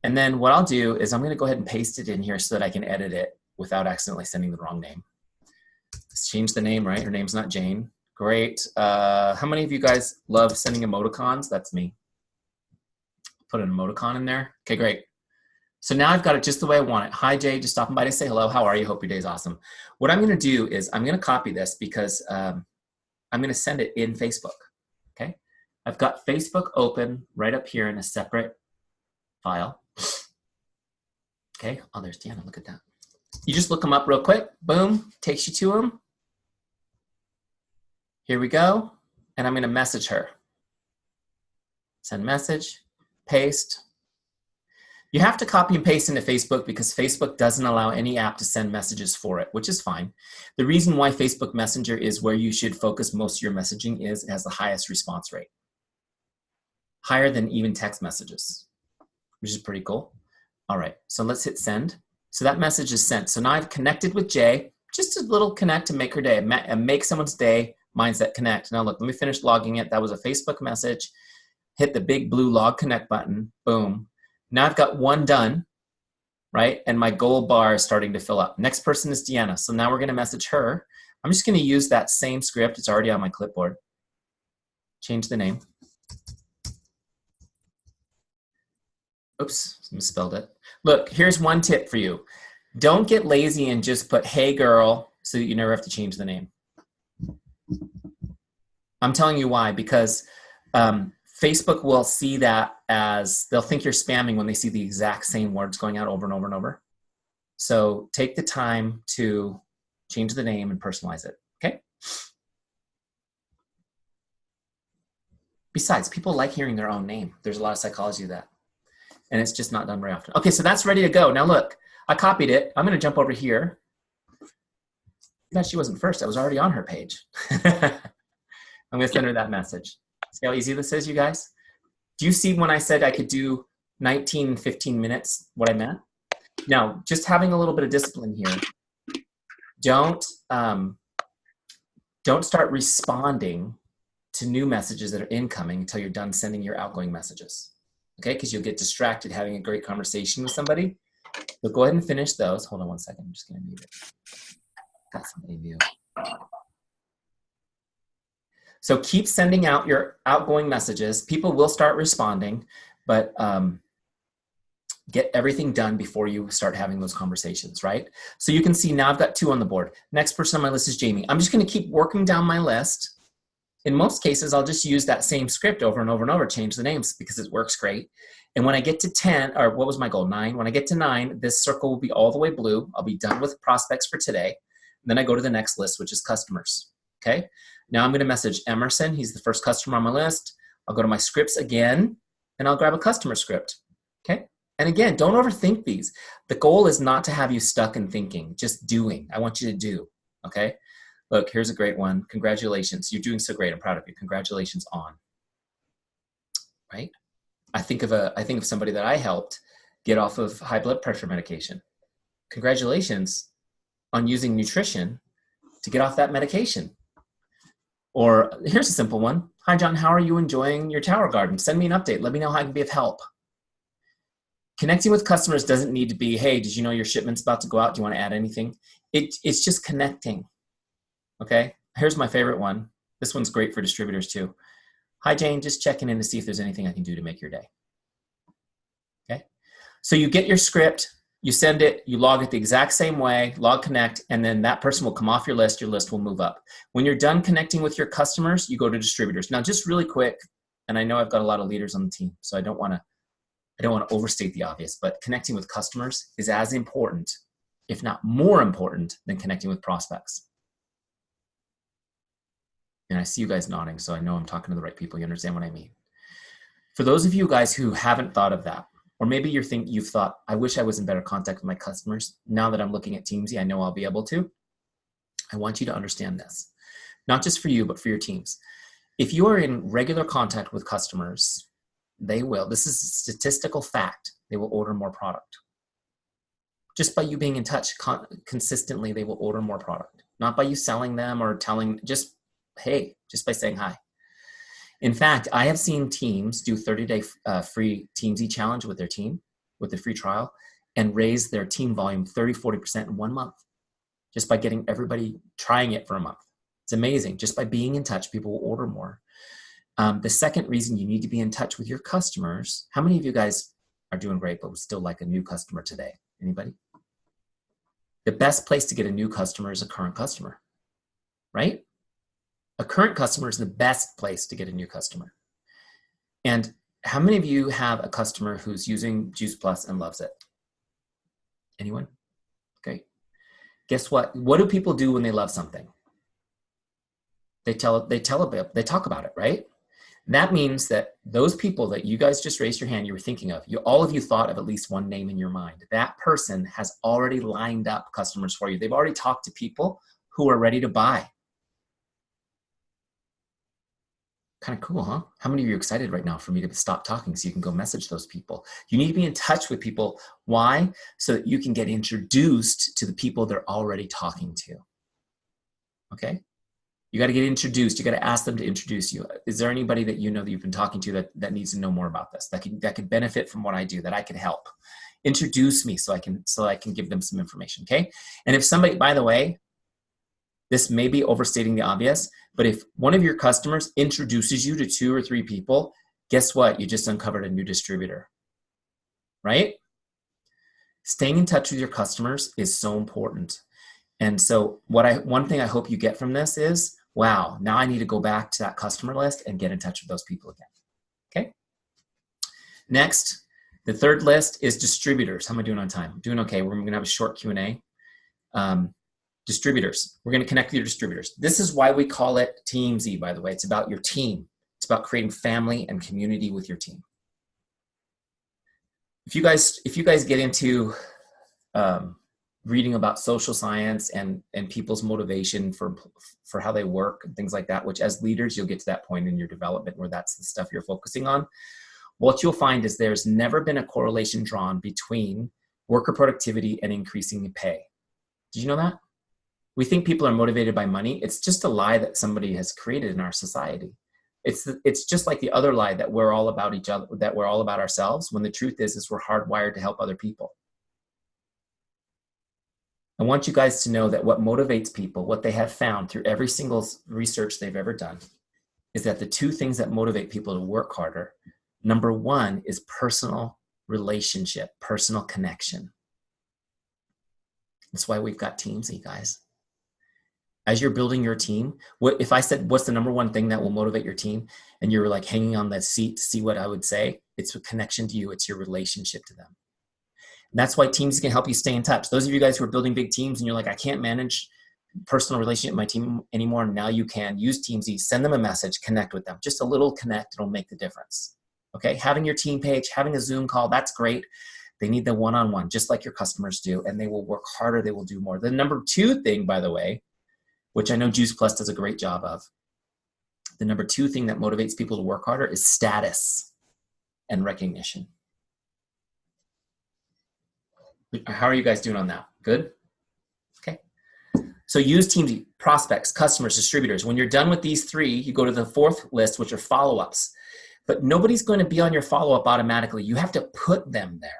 And then what I'll do is I'm going to go ahead and paste it in here so that I can edit it without accidentally sending the wrong name. Let's change the name, right? Her name's not Jane. Great. How many of you guys love sending emoticons? That's me. Put an emoticon in there. Okay, great. So now I've got it just the way I want it. Hi, Jay. Just stopping by to say hello. How are you? Hope your day's awesome. What I'm going to do is I'm going to copy this because I'm going to send it in Facebook. Okay. I've got Facebook open right up here in a separate file. Okay. Oh, there's Deana. Look at that. You just look them up real quick. Boom. Takes you to them. Here we go. And I'm going to message her. Send message. Paste. You have to copy and paste into Facebook because Facebook doesn't allow any app to send messages for it, which is fine. The reason why Facebook Messenger is where you should focus most of your messaging is it has the highest response rate. Higher than even text messages, which is pretty cool. All right, so let's hit send. So that message is sent. So now I've connected with Jay, just a little connect to make her day, make someone's day, mindset connect. Now look, let me finish logging it. That was a Facebook message. Hit the big blue log connect button, boom. Now I've got 1 done, right? And my gold bar is starting to fill up. Next person is Deana. So now we're gonna message her. I'm just gonna use that same script. It's already on my clipboard. Change the name. Oops, misspelled it. Look, here's one tip for you. Don't get lazy and just put, hey girl, so that you never have to change the name. I'm telling you why, because Facebook will see that as, they'll think you're spamming when they see the exact same words going out over and over and over. So take the time to change the name and personalize it, okay? Besides, people like hearing their own name. There's a lot of psychology to that. And it's just not done very often. Okay, so that's ready to go. Now look, I copied it. I'm gonna jump over here. No, she wasn't first. I was already on her page. I'm gonna send her that message. See how easy this is, you guys? Do you see when I said I could do 19, 15 minutes, what I meant? Now, just having a little bit of discipline here. Don't start responding to new messages that are incoming until you're done sending your outgoing messages. Okay, because you'll get distracted having a great conversation with somebody. So go ahead and finish those. Hold on one second, I'm just gonna mute it. Got somebody new. So keep sending out your outgoing messages. People will start responding, but get everything done before you start having those conversations, right? So you can see now I've got 2 on the board. Next person on my list is Jamie. I'm just gonna keep working down my list. In most cases, I'll just use that same script over and over and over, change the names because it works great. And when I get to 10, or what was my goal, 9? When I get to 9, this circle will be all the way blue. I'll be done with prospects for today. And then I go to the next list, which is customers, okay? Now I'm gonna message Emerson. He's the first customer on my list. I'll go to my scripts again, and I'll grab a customer script, okay? And again, don't overthink these. The goal is not to have you stuck in thinking, just doing. I want you to do, okay? Look, here's a great one. Congratulations. You're doing so great. I'm proud of you. Congratulations on, right? I think of somebody that I helped get off of high blood pressure medication. Congratulations on using nutrition to get off that medication. Or here's a simple one. Hi, John, how are you enjoying your tower garden? Send me an update. Let me know how I can be of help. Connecting with customers doesn't need to be, hey, did you know your shipment's about to go out? Do you want to add anything? It's just connecting, okay? Here's my favorite one. This one's great for distributors too. Hi, Jane, just checking in to see if there's anything I can do to make your day. Okay? So you get your script, you send it, you log it the exact same way, log connect, and then that person will come off your list will move up. When you're done connecting with your customers, you go to distributors. Now, just really quick, and I know I've got a lot of leaders on the team, so I don't want to overstate the obvious, but connecting with customers is as important, if not more important, than connecting with prospects. And I see you guys nodding, so I know I'm talking to the right people. You understand what I mean? For those of you guys who haven't thought of that, or maybe you've thought, I wish I was in better contact with my customers. Now that I'm looking at Teamzy, I know I'll be able to. I want you to understand this, not just for you, but for your teams. If you are in regular contact with customers, they will, this is a statistical fact, they will order more product. Just by you being in touch consistently, they will order more product. Not by you selling them or telling, just, hey, just by saying hi. In fact, I have seen teams do 30-day free Teamzy challenge with their team, with the free trial, and raise their team volume 30-40% in 1 month, just by getting everybody trying it for a month. It's amazing. Just by being in touch, people will order more. The second reason you need to be in touch with your customers, how many of you guys are doing great but would still like a new customer today? Anybody? The best place to get a new customer is a current customer, right? A current customer is the best place to get a new customer. And how many of you have a customer who's using Juice Plus and loves it? Anyone? Okay. Guess what? What do people do when they love something? They talk about it, right? That means that those people that you guys just raised your hand, you were thinking of, all of you thought of at least one name in your mind. That person has already lined up customers for you. They've already talked to people who are ready to buy. Kind of cool, huh? How many of you are excited right now for me to stop talking so you can go message those people? You need to be in touch with people. Why? So that you can get introduced to the people they're already talking to. Okay? You got to get introduced. You got to ask them to introduce you. Is there anybody that you know that you've been talking to that needs to know more about this, that could benefit from what I do, that I can help? Introduce me so I can give them some information, okay? And if somebody, by the way, this may be overstating the obvious, but if one of your customers introduces you to 2 or 3 people, guess what? You just uncovered a new distributor, right? Staying in touch with your customers is so important. And so one thing I hope you get from this is, wow, now I need to go back to that customer list and get in touch with those people again, okay? Next, the third list is distributors. How am I doing on time? Doing okay. We're gonna have a short Q&A. Distributors. We're gonna connect with your distributors. This is why we call it Teamzy, by the way. It's about your team. It's about creating family and community with your team. If you guys get into reading about social science and people's motivation for how they work and things like that, which as leaders, you'll get to that point in your development where that's the stuff you're focusing on. What you'll find is there's never been a correlation drawn between worker productivity and increasing the pay. Did you know that? We think people are motivated by money. It's just a lie that somebody has created in our society. It's just like the other lie that we're all about each other, that we're all about ourselves, when the truth is we're hardwired to help other people. I want you guys to know that what motivates people, what they have found through every single research they've ever done, is that the 2 things that motivate people to work harder, number 1 is personal relationship, personal connection. That's why we've got Teamzy, guys. As you're building your team, if I said, what's the number 1 thing that will motivate your team? And you're like hanging on that seat to see what I would say, it's a connection to you. It's your relationship to them. And that's why Teamzy can help you stay in touch. Those of you guys who are building big teams and you're like, I can't manage personal relationship with my team anymore. Now you can use Teamzy, send them a message, connect with them. Just a little connect, it'll make the difference. Okay, having your team page, having a Zoom call, that's great. They need the one-on-one, just like your customers do, and they will work harder. They will do more. The number 2 thing, by the way, which I know Juice Plus does a great job of, the number 2 thing that motivates people to work harder is status and recognition. How are you guys doing on that? Good? Okay. So use Teamzy, prospects, customers, distributors. When you're done with these 3, you go to the 4th list, which are follow-ups. But nobody's going to be on your follow-up automatically. You have to put them there.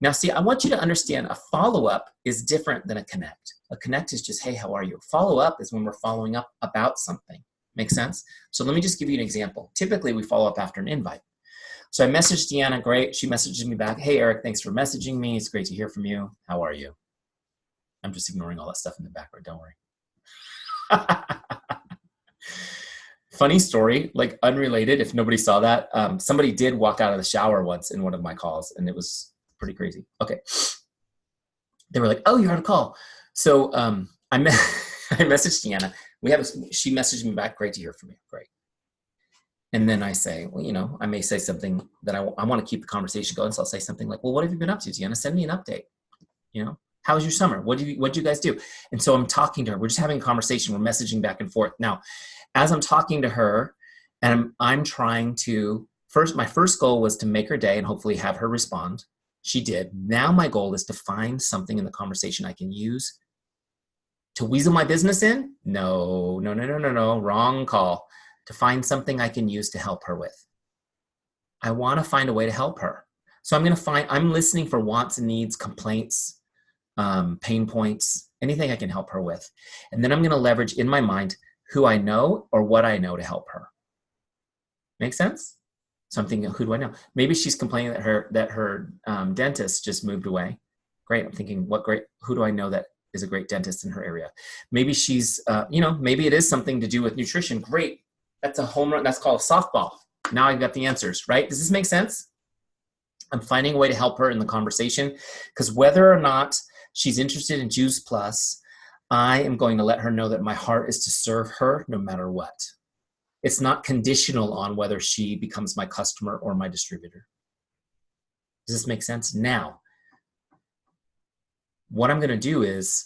Now, see, I want you to understand a follow-up is different than a connect. A connect is just, hey, how are you? Follow-up is when we're following up about something. Make sense? So let me just give you an example. Typically, we follow up after an invite. So I messaged Deana, great. She messages me back, hey, Eric, thanks for messaging me. It's great to hear from you. How are you? I'm just ignoring all that stuff in the background. Don't worry. Funny story, like unrelated, if nobody saw that. Somebody did walk out of the shower once in one of my calls, and it was pretty crazy. Okay. They were like, oh, you're on a call. So I messaged Deana. She messaged me back, great to hear from you. Great. And then I say, well, you know, I may say something that I want to keep the conversation going. So I'll say something like, well, what have you been up to, Deana? Send me an update. You know, how was your summer? What'd you guys do? And so I'm talking to her. We're just having a conversation. We're messaging back and forth. Now, as I'm talking to her, and I'm trying to, my first goal was to make her day and hopefully have her respond. She did. Now my goal is to find something in the conversation I can use to weasel my business in. No, wrong call. To find something I can use to help her with. I want to find a way to help her. So I'm listening for wants and needs, complaints, pain points, anything I can help her with. And then I'm going to leverage in my mind who I know or what I know to help her. Make sense? So I'm thinking, who do I know? Maybe she's complaining that her dentist just moved away. Great. I'm thinking, who do I know that is a great dentist in her area? Maybe she's, maybe it is something to do with nutrition. Great. That's a home run. That's called a softball. Now I've got the answers, right? Does this make sense? I'm finding a way to help her in the conversation, because whether or not she's interested in Juice Plus, I am going to let her know that my heart is to serve her no matter what. It's not conditional on whether she becomes my customer or my distributor. Does this make sense? Now, what I'm going to do is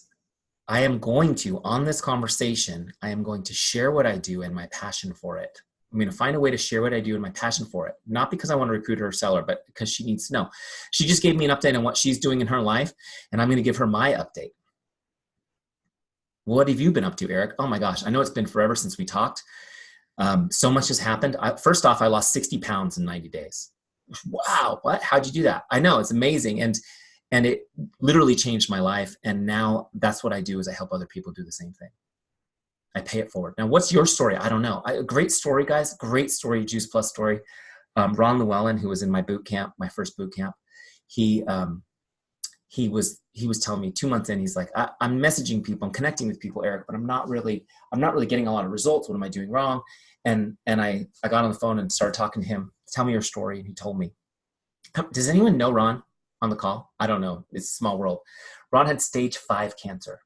I am going to, on this conversation, I am going to share what I do and my passion for it. I'm going to find a way to share what I do and my passion for it. Not because I want to recruit her or sell her, but because she needs to know. She just gave me an update on what she's doing in her life, and I'm going to give her my update. What have you been up to, Eric? Oh my gosh, I know it's been forever since we talked. So much has happened. First off, I lost 60 pounds in 90 days. Wow, what? How'd you do that? I know, it's amazing. And it literally changed my life. And now that's what I do, is I help other people do the same thing. I pay it forward. Now, what's your story? I don't know. Great story, guys. Great story, Juice Plus story. Ron Llewellyn, who was in my boot camp, my first boot camp, he was telling me 2 months in, he's like, I'm messaging people, I'm connecting with people, Eric, but I'm not really getting a lot of results. What am I doing wrong? And I got on the phone and started talking to him. Tell me your story. And he told me. Does anyone know Ron on the call? I don't know. It's a small world. Ron had stage 5 cancer.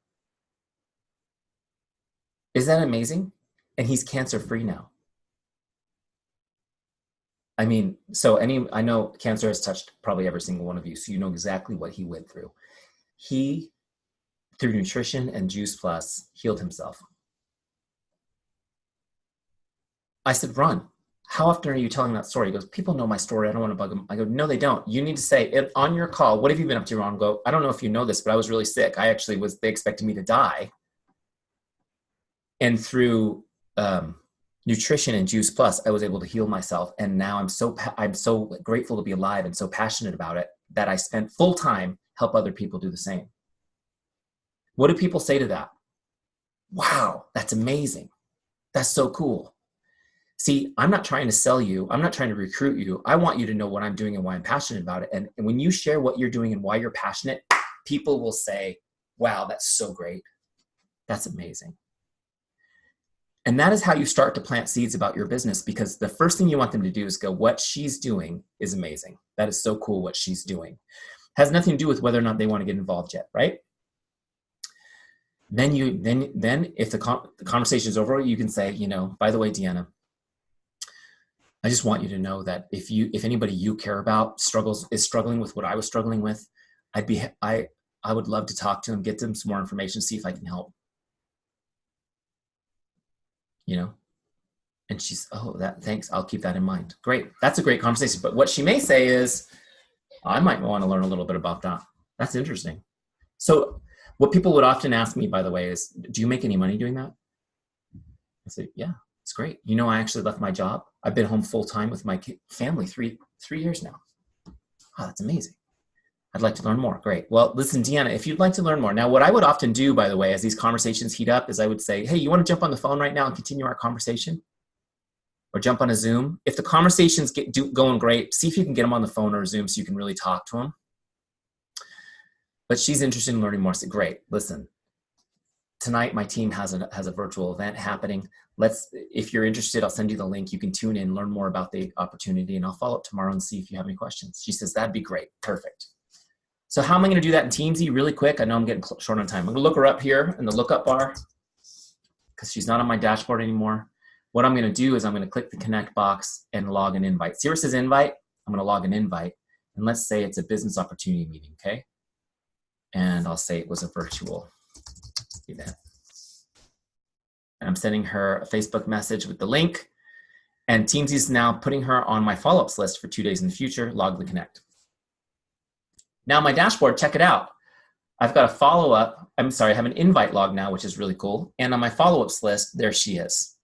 Is that amazing? And he's cancer free now. I mean, I know cancer has touched probably every single one of you, so you know exactly what he went through. He, through nutrition and Juice Plus, healed himself. I said, Ron, how often are you telling that story? He goes, people know my story. I don't want to bug them. I go, no, they don't. You need to say it on your call. What have you been up to, Ron? Go, I don't know if you know this, but I was really sick. They expected me to die. And through nutrition and Juice Plus, I was able to heal myself. And now I'm so grateful to be alive and so passionate about it that I spent full time help other people do the same. What do people say to that? Wow, that's amazing. That's so cool. See, I'm not trying to sell you. I'm not trying to recruit you. I want you to know what I'm doing and why I'm passionate about it. And when you share what you're doing and why you're passionate, people will say, wow, that's so great. That's amazing. And that is how you start to plant seeds about your business, because the first thing you want them to do is go, what she's doing is amazing. That is so cool what she's doing. Has nothing to do with whether or not they want to get involved yet, right? Then if the conversation is over, you can say, by the way, Deana, I just want you to know that if anybody you care about is struggling with what I was struggling with, I would love to talk to them, get them some more information, see if I can help. You know? And she's, oh, thanks. I'll keep that in mind. Great. That's a great conversation. But what she may say is, I might want to learn a little bit about that. That's interesting. So what people would often ask me, by the way, is, do you make any money doing that? I say, yeah, it's great. You know, I actually left my job. I've been home full time with my family three years now. Oh, that's amazing. I'd like to learn more. Great. Well, listen, Deana, if you'd like to learn more. Now, what I would often do, by the way, as these conversations heat up, is I would say, hey, you want to jump on the phone right now and continue our conversation? Or jump on a Zoom. If the conversations going great, see if you can get them on the phone or Zoom so you can really talk to them. But she's interested in learning more. So great. Listen, tonight my team has a virtual event happening. If you're interested, I'll send you the link. You can tune in, learn more about the opportunity, and I'll follow up tomorrow and see if you have any questions. She says, that'd be great. Perfect. So how am I going to do that in Teamzy really quick? I know I'm getting short on time. I'm going to look her up here in the lookup bar because she's not on my dashboard anymore. What I'm going to do is I'm going to click the connect box and log an invite. See where it says invite? I'm going to log an invite. And let's say it's a business opportunity meeting, okay? And I'll say it was a virtual event. And I'm sending her a Facebook message with the link. And Teamzy's now putting her on my follow-ups list for 2 days in the future. Log the connect. Now my dashboard, check it out. I've got a follow-up. I have an invite log now, which is really cool. And on my follow-ups list, there she is.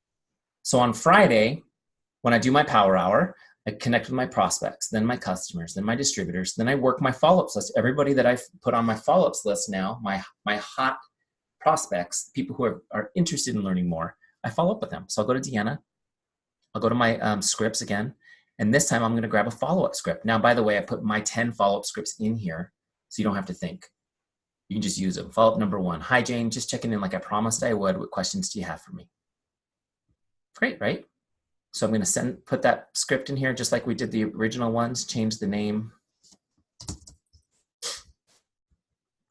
So on Friday, when I do my power hour, I connect with my prospects, then my customers, then my distributors, then I work my follow-ups list. Everybody that I've put on my follow-ups list now, my hot prospects, people who are interested in learning more, I follow up with them. So I'll go to Deana, I'll go to my scripts again, and this time I'm gonna grab a follow-up script. Now, by the way, I put my 10 follow-up scripts in here, so you don't have to think. You can just use them. Follow-up number 1, hi Jane, just checking in like I promised I would. What questions do you have for me? Great, right? So I'm going to put that script in here just like we did the original ones, change the name.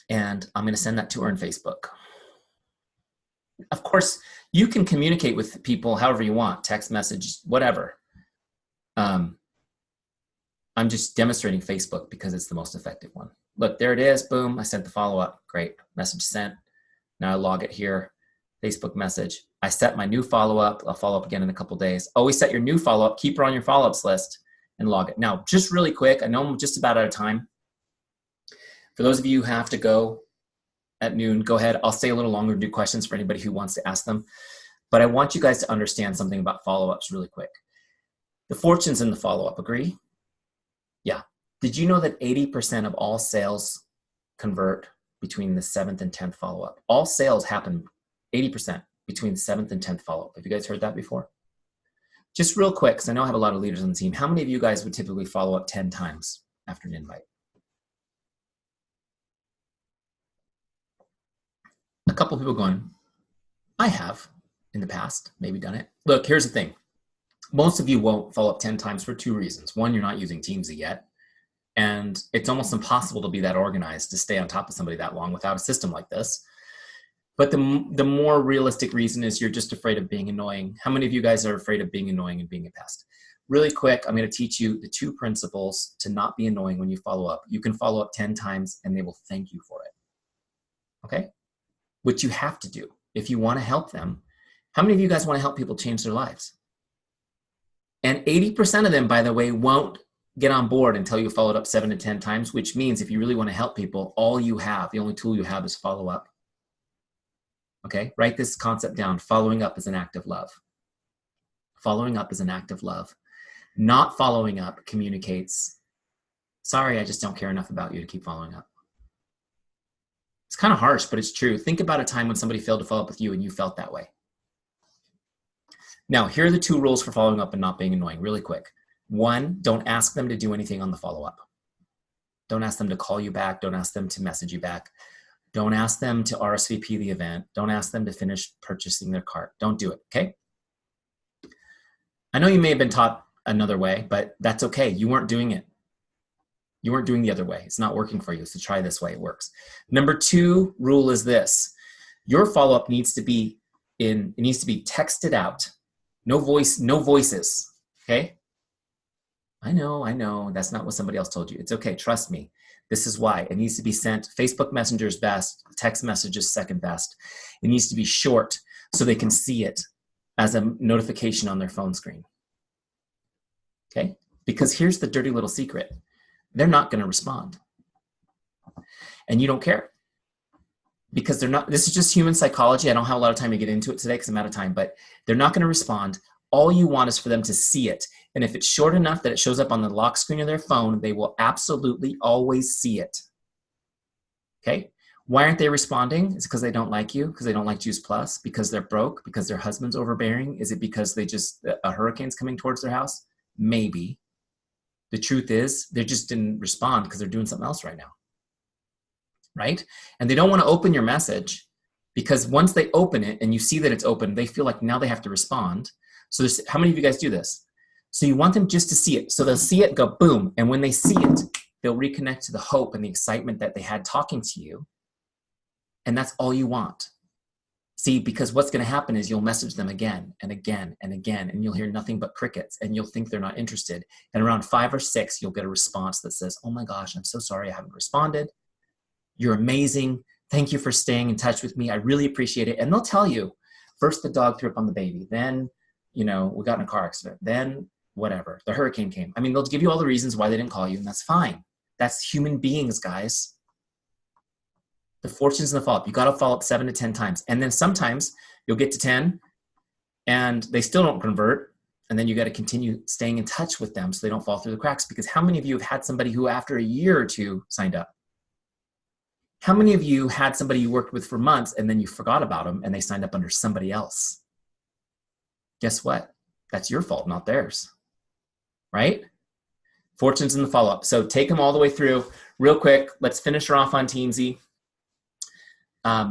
And I'm going to send that to her on Facebook. Of course, you can communicate with people however you want, text message, whatever. I'm just demonstrating Facebook because it's the most effective one. Look, there it is. Boom, I sent the follow-up. Great, message sent. Now I log it here, Facebook message. I set my new follow-up. I'll follow up again in a couple days. Always set your new follow-up. Keep her on your follow-ups list and log it. Now, just really quick, I know I'm just about out of time. For those of you who have to go at noon, go ahead. I'll stay a little longer and do questions for anybody who wants to ask them. But I want you guys to understand something about follow-ups really quick. The fortune's in the follow-up, agree? Yeah. Did you know that 80% of all sales convert between the 7th and 10th follow-up? All sales happen 80%. Between the 7th and 10th follow-up. Have you guys heard that before? Just real quick, because I know I have a lot of leaders on the team. How many of you guys would typically follow up 10 times after an invite? A couple people going, I have in the past, maybe done it. Look, here's the thing. Most of you won't follow up 10 times for 2 reasons. One, you're not using Teamzy yet. And it's almost impossible to be that organized to stay on top of somebody that long without a system like this. But the more realistic reason is you're just afraid of being annoying. How many of you guys are afraid of being annoying and being a pest? Really quick, I'm going to teach you the 2 principles to not be annoying when you follow up. You can follow up 10 times and they will thank you for it. Okay? What you have to do if you want to help them. How many of you guys want to help people change their lives? And 80% of them, by the way, won't get on board until you followed up 7 to 10 times, which means if you really want to help people, the only tool you have is follow up. Okay, write this concept down. Following up is an act of love. Following up is an act of love. Not following up communicates, sorry, I just don't care enough about you to keep following up. It's kind of harsh, but it's true. Think about a time when somebody failed to follow up with you and you felt that way. Now, here are the 2 rules for following up and not being annoying, really quick. 1, don't ask them to do anything on the follow-up. Don't ask them to call you back. Don't ask them to message you back. Don't ask them to RSVP the event. Don't ask them to finish purchasing their cart. Don't do it, okay? I know you may have been taught another way, but that's okay. You weren't doing it. You weren't doing the other way. It's not working for you, so try this way. It works. Number 2 rule is this. Your follow-up needs to be texted out. No voices, okay? I know. That's not what somebody else told you. It's okay. Trust me. This is why. It needs to be sent. Facebook Messenger is best. Text message is second best. It needs to be short so they can see it as a notification on their phone screen. Okay? Because here's the dirty little secret. They're not going to respond. And you don't care. Because they're not, this is just human psychology. I don't have a lot of time to get into it today because I'm out of time, but they're not going to respond. All you want is for them to see it. And if it's short enough that it shows up on the lock screen of their phone, they will absolutely always see it. Okay? Why aren't they responding? Is it because they don't like you? Because they don't like Juice Plus? Because they're broke? Because their husband's overbearing? Is it because a hurricane's coming towards their house? Maybe. The truth is, they just didn't respond because they're doing something else right now. Right? And they don't want to open your message because once they open it and you see that it's open, they feel like now they have to respond. So how many of you guys do this? So you want them just to see it. So they'll see it, go boom. And when they see it, they'll reconnect to the hope and the excitement that they had talking to you. And that's all you want. See, because what's going to happen is you'll message them again and again and again, and you'll hear nothing but crickets, and you'll think they're not interested. And around 5 or 6, you'll get a response that says, oh my gosh, I'm so sorry I haven't responded. You're amazing. Thank you for staying in touch with me. I really appreciate it. And they'll tell you, first the dog threw up on the baby. Then, we got in a car accident. Then whatever, the hurricane came. I mean, they'll give you all the reasons why they didn't call you, and that's fine. That's human beings, guys. The fortune's in the follow-up. You got to follow up 7 to 10 times. And then sometimes you'll get to 10 and they still don't convert. And then you got to continue staying in touch with them so they don't fall through the cracks. Because how many of you have had somebody who after a year or two signed up? How many of you had somebody you worked with for months and then you forgot about them and they signed up under somebody else? Guess what? That's your fault, not theirs. Right? Fortune's in the follow-up. So take them all the way through. Real quick, let's finish her off on Teamzy.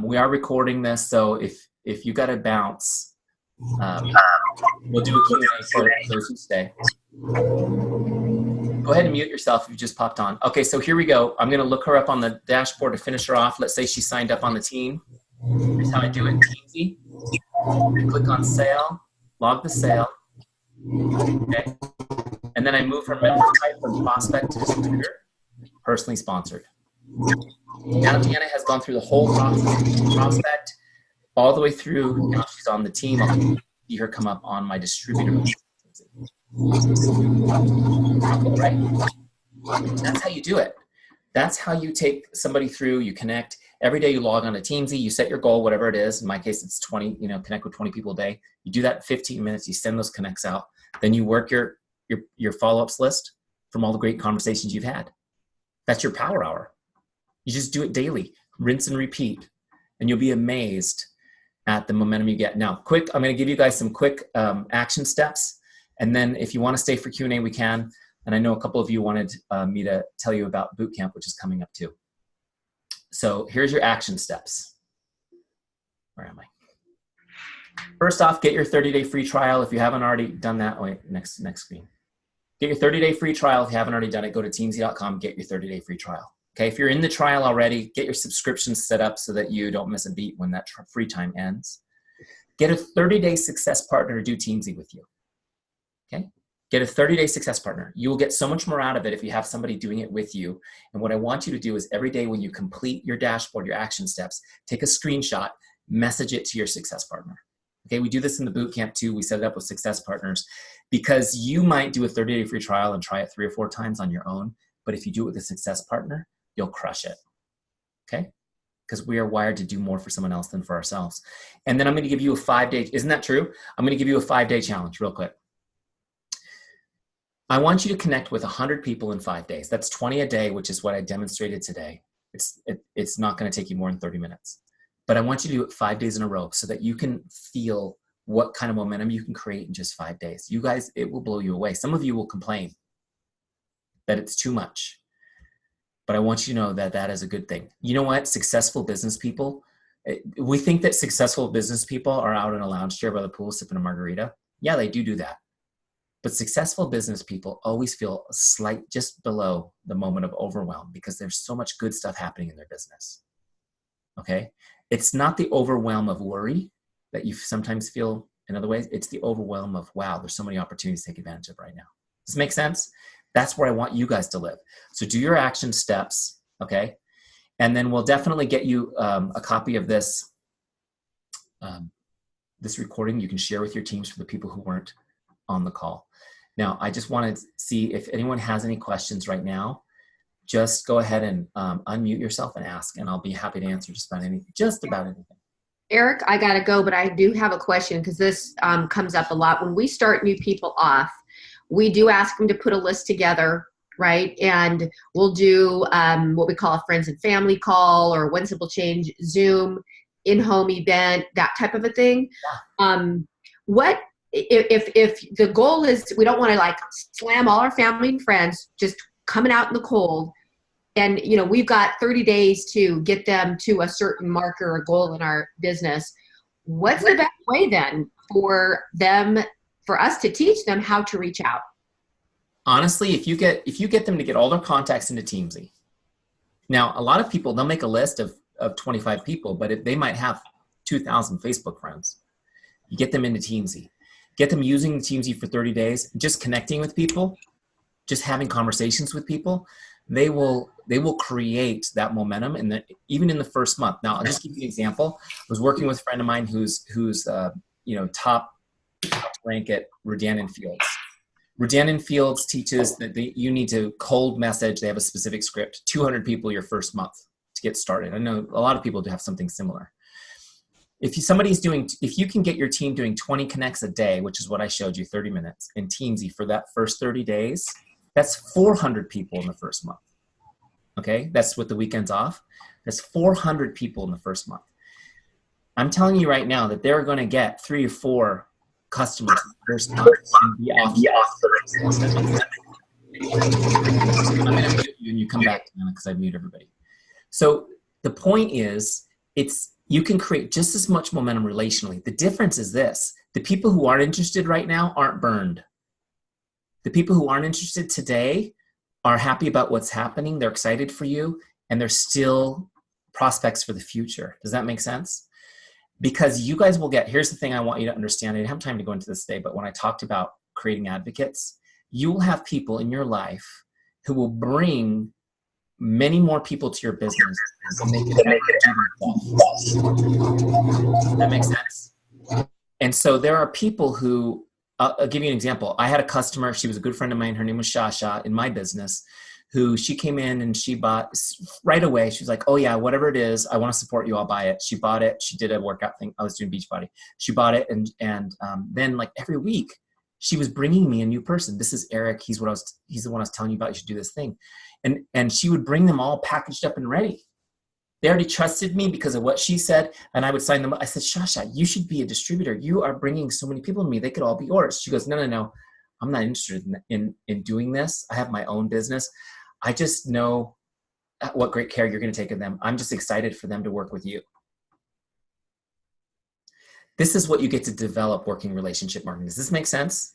We are recording this, so if you got to bounce, we'll do a Q&A for those who stay. Go ahead and mute yourself if you just popped on. Okay, so here we go. I'm going to look her up on the dashboard to finish her off. Let's say she signed up on the team. Here's how I do it. Teamzy. Click on sale, log the sale. Okay. And then I move her member type from prospect to distributor, personally sponsored. Now Deana has gone through the whole process, prospect, all the way through. Now she's on the team. I'll see her come up on my distributor. Right? That's how you do it. That's how you take somebody through. You connect. Every day you log on to Teamzy. You set your goal, whatever it is. In my case, it's 20. Connect with 20 people a day. You do that in 15 minutes. You send those connects out. Then you work your follow-ups list from all the great conversations you've had. That's your power hour. You just do it daily, rinse and repeat, and you'll be amazed at the momentum you get. Now, I'm going to give you guys some quick action steps, and then if you want to stay for Q&A, we can. And I know a couple of you wanted me to tell you about boot camp, which is coming up too. So here's your action steps. Where am I? First off, get your 30-day free trial. If you haven't already done that, next screen. Get your 30-day free trial. If you haven't already done it, go to teamzy.com, get your 30-day free trial. Okay, if you're in the trial already, get your subscriptions set up so that you don't miss a beat when that free time ends. Get a 30-day success partner to do Teamzy with you. Okay, get a 30-day success partner. You will get so much more out of it if you have somebody doing it with you. And what I want you to do is every day when you complete your dashboard, your action steps, take a screenshot, message it to your success partner. Okay, we do this in the boot camp too. We set it up with success partners because you might do a 30-day free trial and try it 3 or 4 times on your own. But if you do it with a success partner, you'll crush it, okay? Because we are wired to do more for someone else than for ourselves. And then I'm going to give you a 5-day, isn't that true? I'm going to give you a 5-day challenge real quick. I want you to connect with 100 people in 5 days. That's 20 a day, which is what I demonstrated today. It's not going to take you more than 30 minutes. But I want you to do it 5 days in a row so that you can feel what kind of momentum you can create in just 5 days. You guys, it will blow you away. Some of you will complain that it's too much. But I want you to know that that is a good thing. You know what? Successful business people, we think that successful business people are out in a lounge chair by the pool sipping a margarita. Yeah, they do that. But successful business people always feel just below the moment of overwhelm because there's so much good stuff happening in their business. Okay? It's not the overwhelm of worry that you sometimes feel in other ways. It's the overwhelm of, wow, there's so many opportunities to take advantage of right now. Does this make sense? That's where I want you guys to live. So do your action steps, okay? And then we'll definitely get you a copy of this, this recording. You can share with your teams for the people who weren't on the call. Now, I just want to see if anyone has any questions right now. Just go ahead and unmute yourself and ask, and I'll be happy to answer just about anything. Eric, I got to go, but I do have a question because this comes up a lot. When we start new people off, we do ask them to put a list together, right? And we'll do what we call a friends and family call or One Simple Change Zoom in-home event, that type of a thing. What if the goal is we don't want to like slam all our family and friends just coming out in the cold, and you know we've got 30 days to get them to a certain marker or goal in our business. What's the best way then for us to teach them how to reach out? Honestly, if you get them to get all their contacts into Teamzy. Now, a lot of people, they'll make a list of 25 people, but they might have 2,000 Facebook friends. You get them into Teamzy. Get them using Teamzy for 30 days, just connecting with people, just having conversations with people. They will create that momentum, even in the first month. Now, I'll just give you an example. I was working with a friend of mine who's top rank at Deana Fields. Deana Fields teaches that you need to cold message. They have a specific script, 200 people your first month to get started. I know a lot of people do have something similar. If you can get your team doing 20 connects a day, which is what I showed you, 30 minutes in Teamzy for that first 30 days, that's 400 people in the first month. Okay, that's with the weekends off. That's 400 people in the first month. I'm telling you right now that they're going to get 3 or 4 customers in the first month and be off. I'm going to mute you and you come back to me because I mute everybody. So the point is, you can create just as much momentum relationally. The difference is this: the people who aren't interested right now aren't burned. The people who aren't interested today are happy about what's happening. They're excited for you, and they're still prospects for the future. Does that make sense? Because you guys will here's the thing I want you to understand. I didn't have time to go into this today, but when I talked about creating advocates, you will have people in your life who will bring many more people to your business than they can ever do themselves. That makes sense? And so there are people who, I'll give you an example. I had a customer, she was a good friend of mine, her name was Shasha in my business, who she came in and she bought right away. She was like, oh yeah, whatever it is, I want to support you, I'll buy it. She bought it. She did a workout thing. I was doing Beachbody. She bought it. And then like every week she was bringing me a new person. This is Eric. He's the one I was telling you about. You should do this thing. And she would bring them all packaged up and ready. They already trusted me because of what she said, and I would sign them up. I said, Shasha, you should be a distributor. You are bringing so many people to me. They could all be yours. She goes, no. I'm not interested in doing this. I have my own business. I just know what great care you're going to take of them. I'm just excited for them to work with you. This is what you get to develop working relationship marketing. Does this make sense?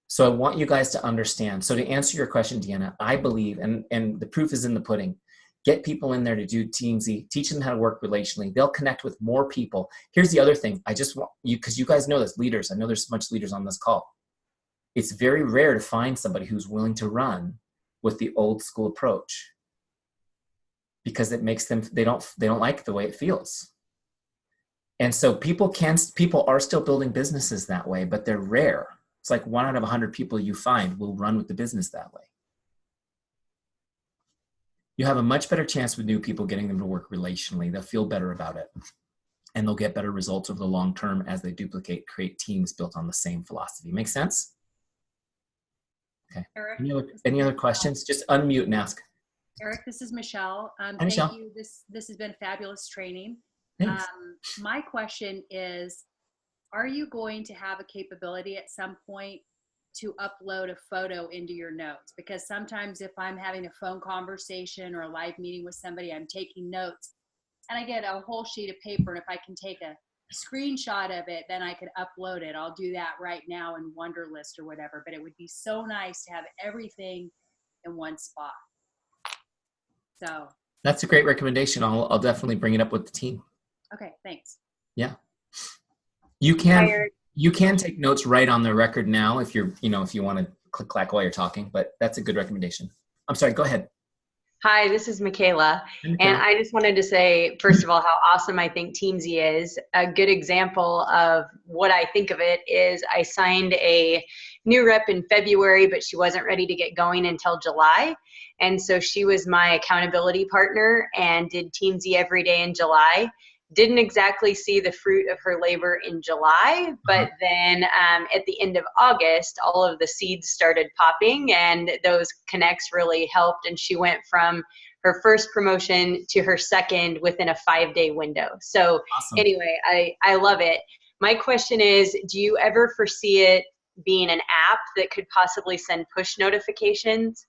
So I want you guys to understand. So to answer your question, Deana, I believe, and the proof is in the pudding, get people in there to do Teamzy, teach them how to work relationally. They'll connect with more people. Here's the other thing. I just want you, because you guys know this, leaders. I know there's so much leaders on this call. It's very rare to find somebody who's willing to run with the old school approach, because it makes them, they don't like the way it feels. And so people are still building businesses that way, but they're rare. It's like 1 out of 100 people you find will run with the business that way. You have a much better chance with new people getting them to work relationally. They'll feel better about it, and they'll get better results over the long term as they create teams built on the same philosophy. Make sense? Okay. Eric, any other questions? Just unmute and ask. Eric, this is Michelle. Michelle. Thank you. This has been fabulous training. Thanks. My question is, are you going to have a capability at some point to upload a photo into your notes? Because sometimes if I'm having a phone conversation or a live meeting with somebody, I'm taking notes and I get a whole sheet of paper, and if I can take a screenshot of it, then I could upload it. I'll do that right now in Wunderlist or whatever, but it would be so nice to have everything in one spot. So that's a great recommendation. I'll definitely bring it up with the team. Okay, thanks. Yeah. You can take notes right on the record now if you want to click-clack while you're talking, but that's a good recommendation. I'm sorry, go ahead. Hi, this is Michaela. Hi, Michaela. And I just wanted to say, first of all, how awesome I think Teamzy is. A good example of what I think of it is I signed a new rep in February, but she wasn't ready to get going until July. And so she was my accountability partner and did Teamzy every day in July. Didn't exactly see the fruit of her labor in July, but then at the end of August, all of the seeds started popping and those connects really helped. And she went from her first promotion to her second within a 5-day window. So Awesome. Anyway, I love it. My question is, do you ever foresee it being an app that could possibly send push notifications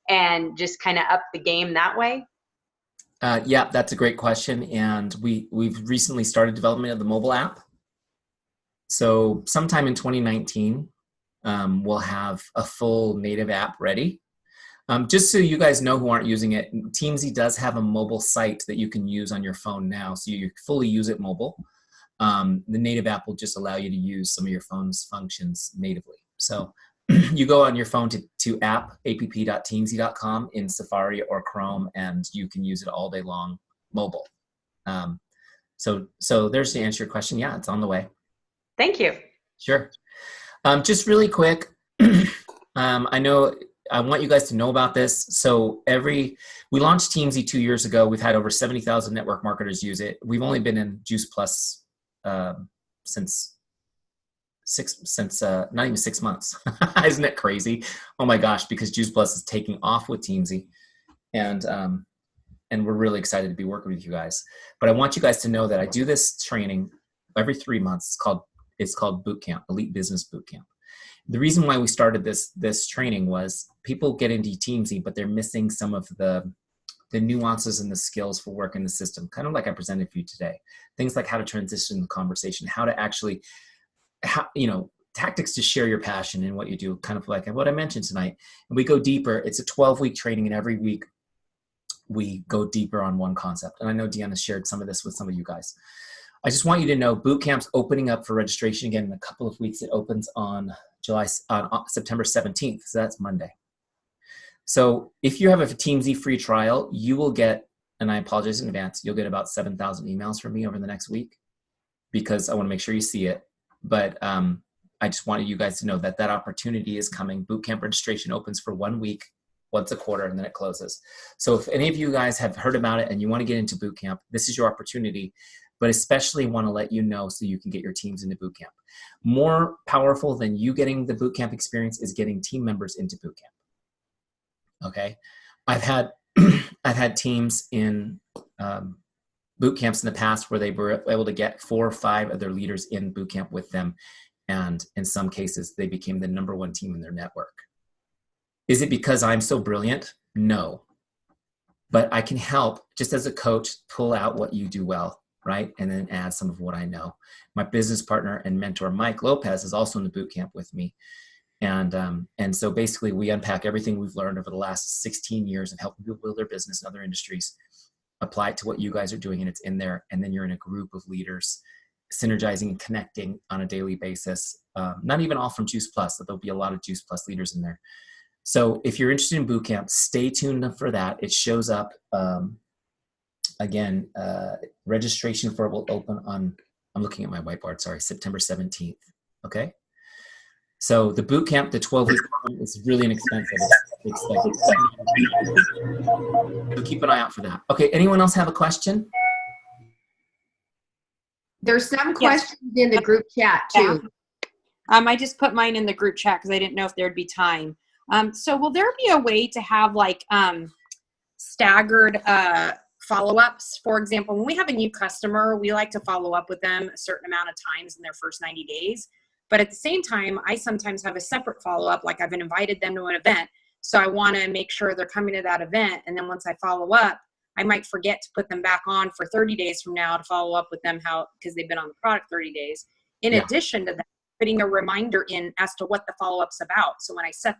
and just kind of up the game that way? Yeah, that's a great question. And we've recently started development of the mobile app. So sometime in 2019, we'll have a full native app ready. Just so you guys know who aren't using it, Teamzy does have a mobile site that you can use on your phone now. So you fully use it mobile. The native app will just allow you to use some of your phone's functions natively. So you go on your phone to app.teamzy.com in Safari or Chrome, and you can use it all day long mobile. So there's to answer your question. Yeah, it's on the way. Thank you. Sure. Just really quick, I know I want you guys to know about this. So we launched Teamzy 2 years ago. We've had over 70,000 network marketers use it. We've only been in Juice Plus since not even 6 months. Isn't it crazy? Oh my gosh, because Juice Plus is taking off with Teamzy, and we're really excited to be working with you guys. But I want you guys to know that I do this training every 3 months. It's called Boot Camp, Elite Business Boot Camp. The reason why we started this training was people get into Teamzy, but they're missing some of the nuances and the skills for working the system, kind of like I presented for you today. Things like how to transition the conversation, how to actually tactics to share your passion and what you do, kind of like what I mentioned tonight. And we go deeper. It's a 12-week training, and every week we go deeper on one concept. And I know Deana shared some of this with some of you guys. I just want you to know boot camp's opening up for registration again in a couple of weeks. It opens on September 17th. So that's Monday. So if you have a Teamzy free trial, you will get, and I apologize in advance, you'll get about 7,000 emails from me over the next week, because I want to make sure you see it. But I just wanted you guys to know that opportunity is coming. Bootcamp registration opens for 1 week, once a quarter, and then it closes. So if any of you guys have heard about it and you want to get into bootcamp, this is your opportunity, but especially want to let you know so you can get your teams into bootcamp. More powerful than you getting the bootcamp experience is getting team members into bootcamp. Okay? I've had teams in boot camps in the past where they were able to get 4 or 5 of their leaders in boot camp with them. And in some cases, they became the #1 team in their network. Is it because I'm so brilliant? No. But I can help, just as a coach, pull out what you do well, right? And then add some of what I know. My business partner and mentor, Mike Lopez, is also in the boot camp with me. And so basically, we unpack everything we've learned over the last 16 years of helping people build their business in other industries, apply it to what you guys are doing, and it's in there. And then you're in a group of leaders synergizing and connecting on a daily basis. Not even all from Juice Plus, but there'll be a lot of Juice Plus leaders in there. So if you're interested in bootcamp, stay tuned for that. It shows up, again, registration for it will open on, I'm looking at my whiteboard, sorry, September 17th, okay? So the bootcamp, the 12-week is really inexpensive. It's like, so keep an eye out for that. Okay, anyone else have a question? There's some questions in the group chat too. I just put mine in the group chat because I didn't know if there'd be time. So will there be a way to have like staggered follow-ups? For example, when we have a new customer, we like to follow up with them a certain amount of times in their first 90 days. But at the same time, I sometimes have a separate follow-up, like I've invited them to an event. So I want to make sure they're coming to that event. And then once I follow up, I might forget to put them back on for 30 days from now to follow up with them because they've been on the product 30 days. In addition to that, putting a reminder in as to what the follow-up's about. So when I set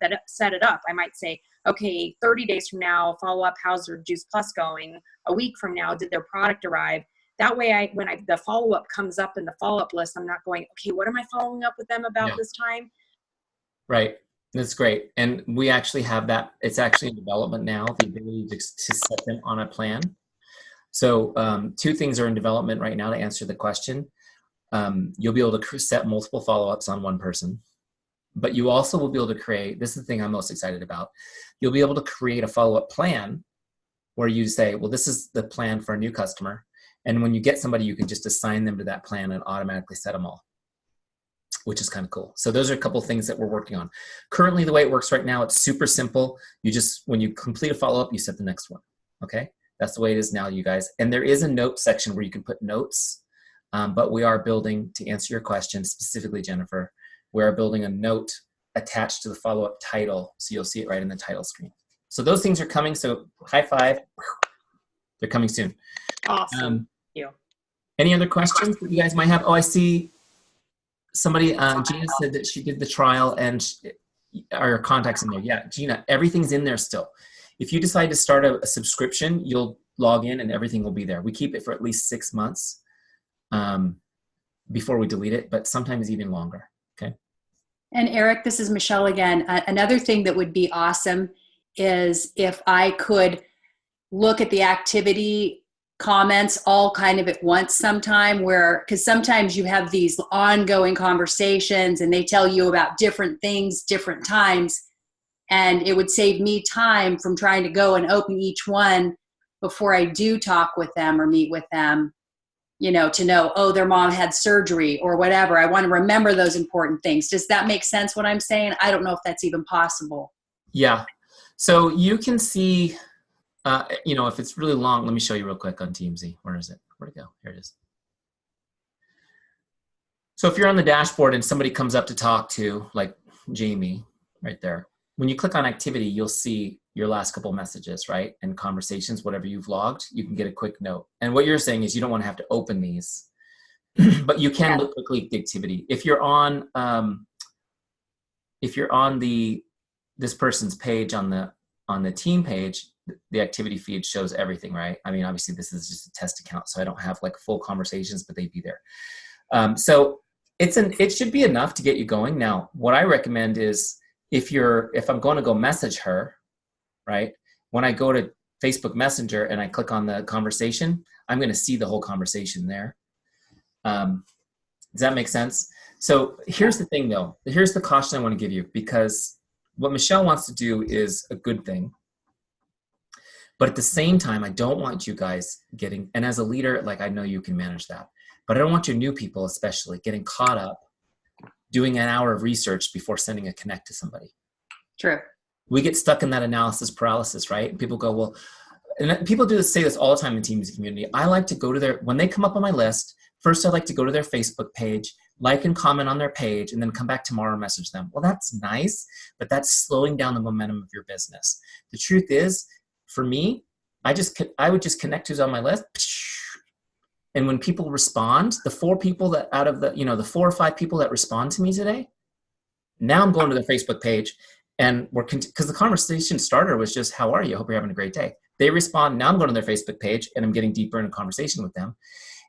it up, I might say, okay, 30 days from now, follow up, how's their Juice Plus going? A week from now, did their product arrive? That way, when the follow-up comes up in the follow-up list, I'm not going, okay, what am I following up with them about this time? Right. That's great. And we actually have that. It's actually in development now, the ability to set them on a plan. So 2 things are in development right now to answer the question. You'll be able to set multiple follow-ups on one person, but you also will be able to create, this is the thing I'm most excited about, you'll be able to create a follow-up plan where you say, well, this is the plan for a new customer. And when you get somebody, you can just assign them to that plan and automatically set them all, which is kind of cool. So those are a couple of things that we're working on. Currently, the way it works right now, it's super simple. You just, when you complete a follow-up, you set the next one, okay? That's the way it is now, you guys. And there is a note section where you can put notes, but we are building, to answer your question specifically, Jennifer, we are building a note attached to the follow-up title, so you'll see it right in the title screen. So those things are coming, so high five. They're coming soon. Awesome. Thank you. Any other questions that you guys might have? Oh, I see somebody, Gina said that she did the trial and our contacts in there. Yeah, Gina, everything's in there still. If you decide to start a subscription, you'll log in and everything will be there. We keep it for at least 6 months before we delete it, but sometimes even longer, okay? And Eric, this is Michelle again. Another thing that would be awesome is if I could look at the activity comments all kind of at once sometime, where, because sometimes you have these ongoing conversations and they tell you about different things, different times, and it would save me time from trying to go and open each one before I do talk with them or meet with them, you know, to know, oh, their mom had surgery or whatever. I want to remember those important things. Does that make sense what I'm saying? I don't know if that's even possible. Yeah. So you can see, you know, if it's really long, let me show you real quick on Teamzy. Where is it? Where'd it go? Here it is. So if you're on the dashboard and somebody comes up to talk to, like Jamie, right there, when you click on activity, you'll see your last couple messages, right? And conversations, whatever you've logged, you can get a quick note. And what you're saying is you don't want to have to open these, but you can look quickly at the activity. If you're on this person's page on the team page, the activity feed shows everything, right? I mean, obviously this is just a test account, so I don't have like full conversations, but they'd be there. So it should be enough to get you going. Now, what I recommend is if I'm going to go message her, right? When I go to Facebook Messenger and I click on the conversation, I'm going to see the whole conversation there. Does that make sense? So here's the thing though. Here's the caution I want to give you, because what Michelle wants to do is a good thing. But at the same time, I don't want you guys getting, and as a leader, like I know you can manage that, but I don't want your new people especially getting caught up doing an hour of research before sending a connect to somebody. True. We get stuck in that analysis paralysis, right? People go, well, and people say this all the time in Teamzy community. I like to go to when they come up on my list, first I like to go to their Facebook page, like and comment on their page, and then come back tomorrow and message them. Well, that's nice, but that's slowing down the momentum of your business. The truth is, for me, I would just connect who's on my list. And when people respond, the 4 people that out of the 4 or 5 people that respond to me today, now I'm going to their Facebook page and because the conversation starter was just, how are you? I hope you're having a great day. They respond, now I'm going to their Facebook page and I'm getting deeper in a conversation with them.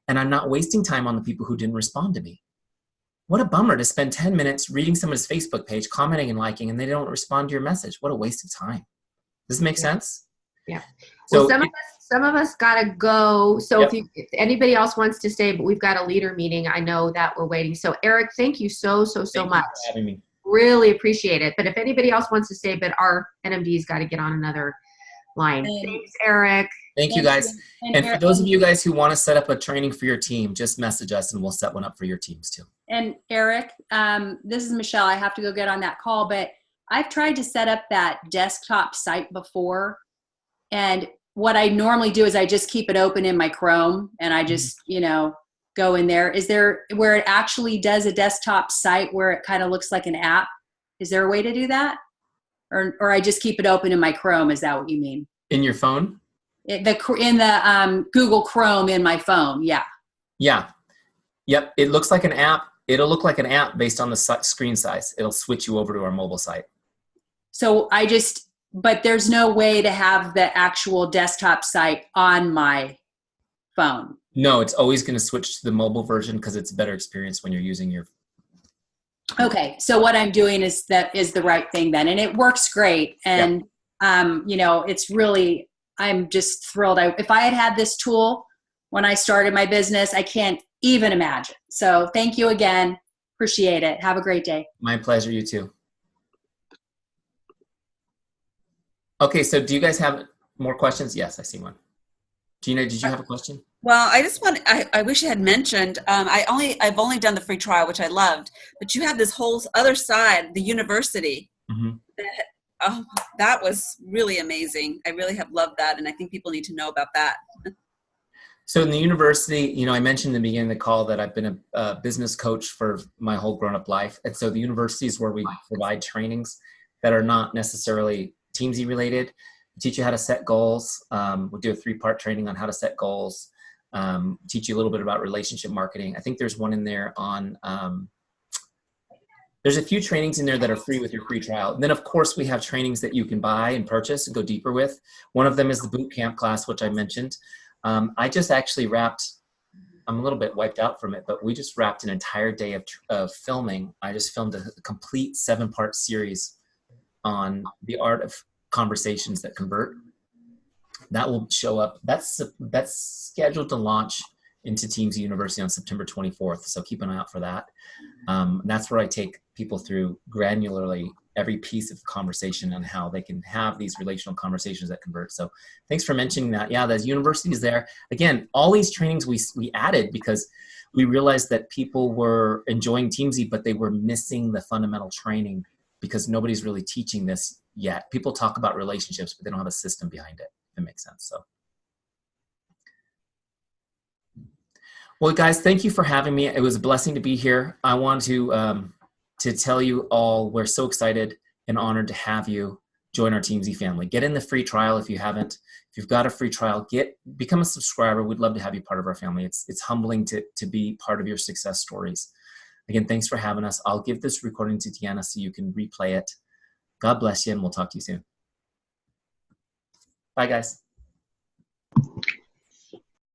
And I'm not wasting time on the people who didn't respond to me. What a bummer to spend 10 minutes reading someone's Facebook page, commenting and liking, and they don't respond to your message. What a waste of time. Does this make sense? Yeah. So well, some of us gotta go. So if anybody else wants to stay, but we've got a leader meeting, I know that we're waiting. So Eric, thank you so much. Thank you for having me. Really appreciate it. But if anybody else wants to stay, but our NMD's got to get on another line. Thanks, Eric. Thank you guys. And for those of you guys who want to set up a training for your team, just message us and we'll set one up for your teams too. And Eric, this is Michelle. I have to go get on that call, but I've tried to set up that desktop site before. And what I normally do is I just keep it open in my Chrome and I just, go in there. Is there where it actually does a desktop site where it kind of looks like an app? Is there a way to do that? Or I just keep it open in my Chrome? Is that what you mean? In your phone? In the Google Chrome in my phone. Yeah. Yeah. Yep. It looks like an app. It'll look like an app based on the screen size. It'll switch you over to our mobile site. So but there's no way to have the actual desktop site on my phone. No, it's always going to switch to the mobile version because it's a better experience when you're using your. Okay, so what I'm doing is the right thing then, and it works great. And you know, it's really, I'm just thrilled. If I had this tool when I started my business, I can't even imagine. So thank you again. Appreciate it. Have a great day. My pleasure. You too. Okay, so do you guys have more questions? Yes, I see one. Gina, did you have a question? Well, I just want, I wish you had mentioned, I've only done the free trial, which I loved, but you have this whole other side, the university. Mm-hmm. That was really amazing. I really have loved that. And I think people need to know about that. So in the university, you know, I mentioned in the beginning of the call that I've been a business coach for my whole grown-up life. And so the university is where we provide trainings that are not necessarily Teamzy related. We teach you how to set goals. We'll do a 3-part training on how to set goals. Teach you a little bit about relationship marketing. I think there's one in there on, there's a few trainings in there that are free with your free trial. And then of course we have trainings that you can buy and purchase and go deeper with. One of them is the boot camp class, which I mentioned. I just actually wrapped, I'm a little bit wiped out from it, but we just wrapped an entire day of filming. I just filmed a complete 7-part series on the art of conversations that convert. That will show up. That's scheduled to launch into Teamzy University on September 24th. So keep an eye out for that. That's where I take people through granularly every piece of conversation on how they can have these relational conversations that convert. So thanks for mentioning that. Yeah, the university is there. Again, all these trainings we added because we realized that people were enjoying Teamzy, but they were missing the fundamental training because nobody's really teaching this yet. People talk about relationships, but they don't have a system behind it, if it makes sense. So, well, guys, thank you for having me. It was a blessing to be here. I want to tell you all we're so excited and honored to have you join our Teamzy family. Get in the free trial if you haven't. If you've got a free trial, become a subscriber. We'd love to have you part of our family. It's humbling to be part of your success stories. Again, thanks for having us. I'll give this recording to Deana so you can replay it. God bless you, and we'll talk to you soon. Bye, guys.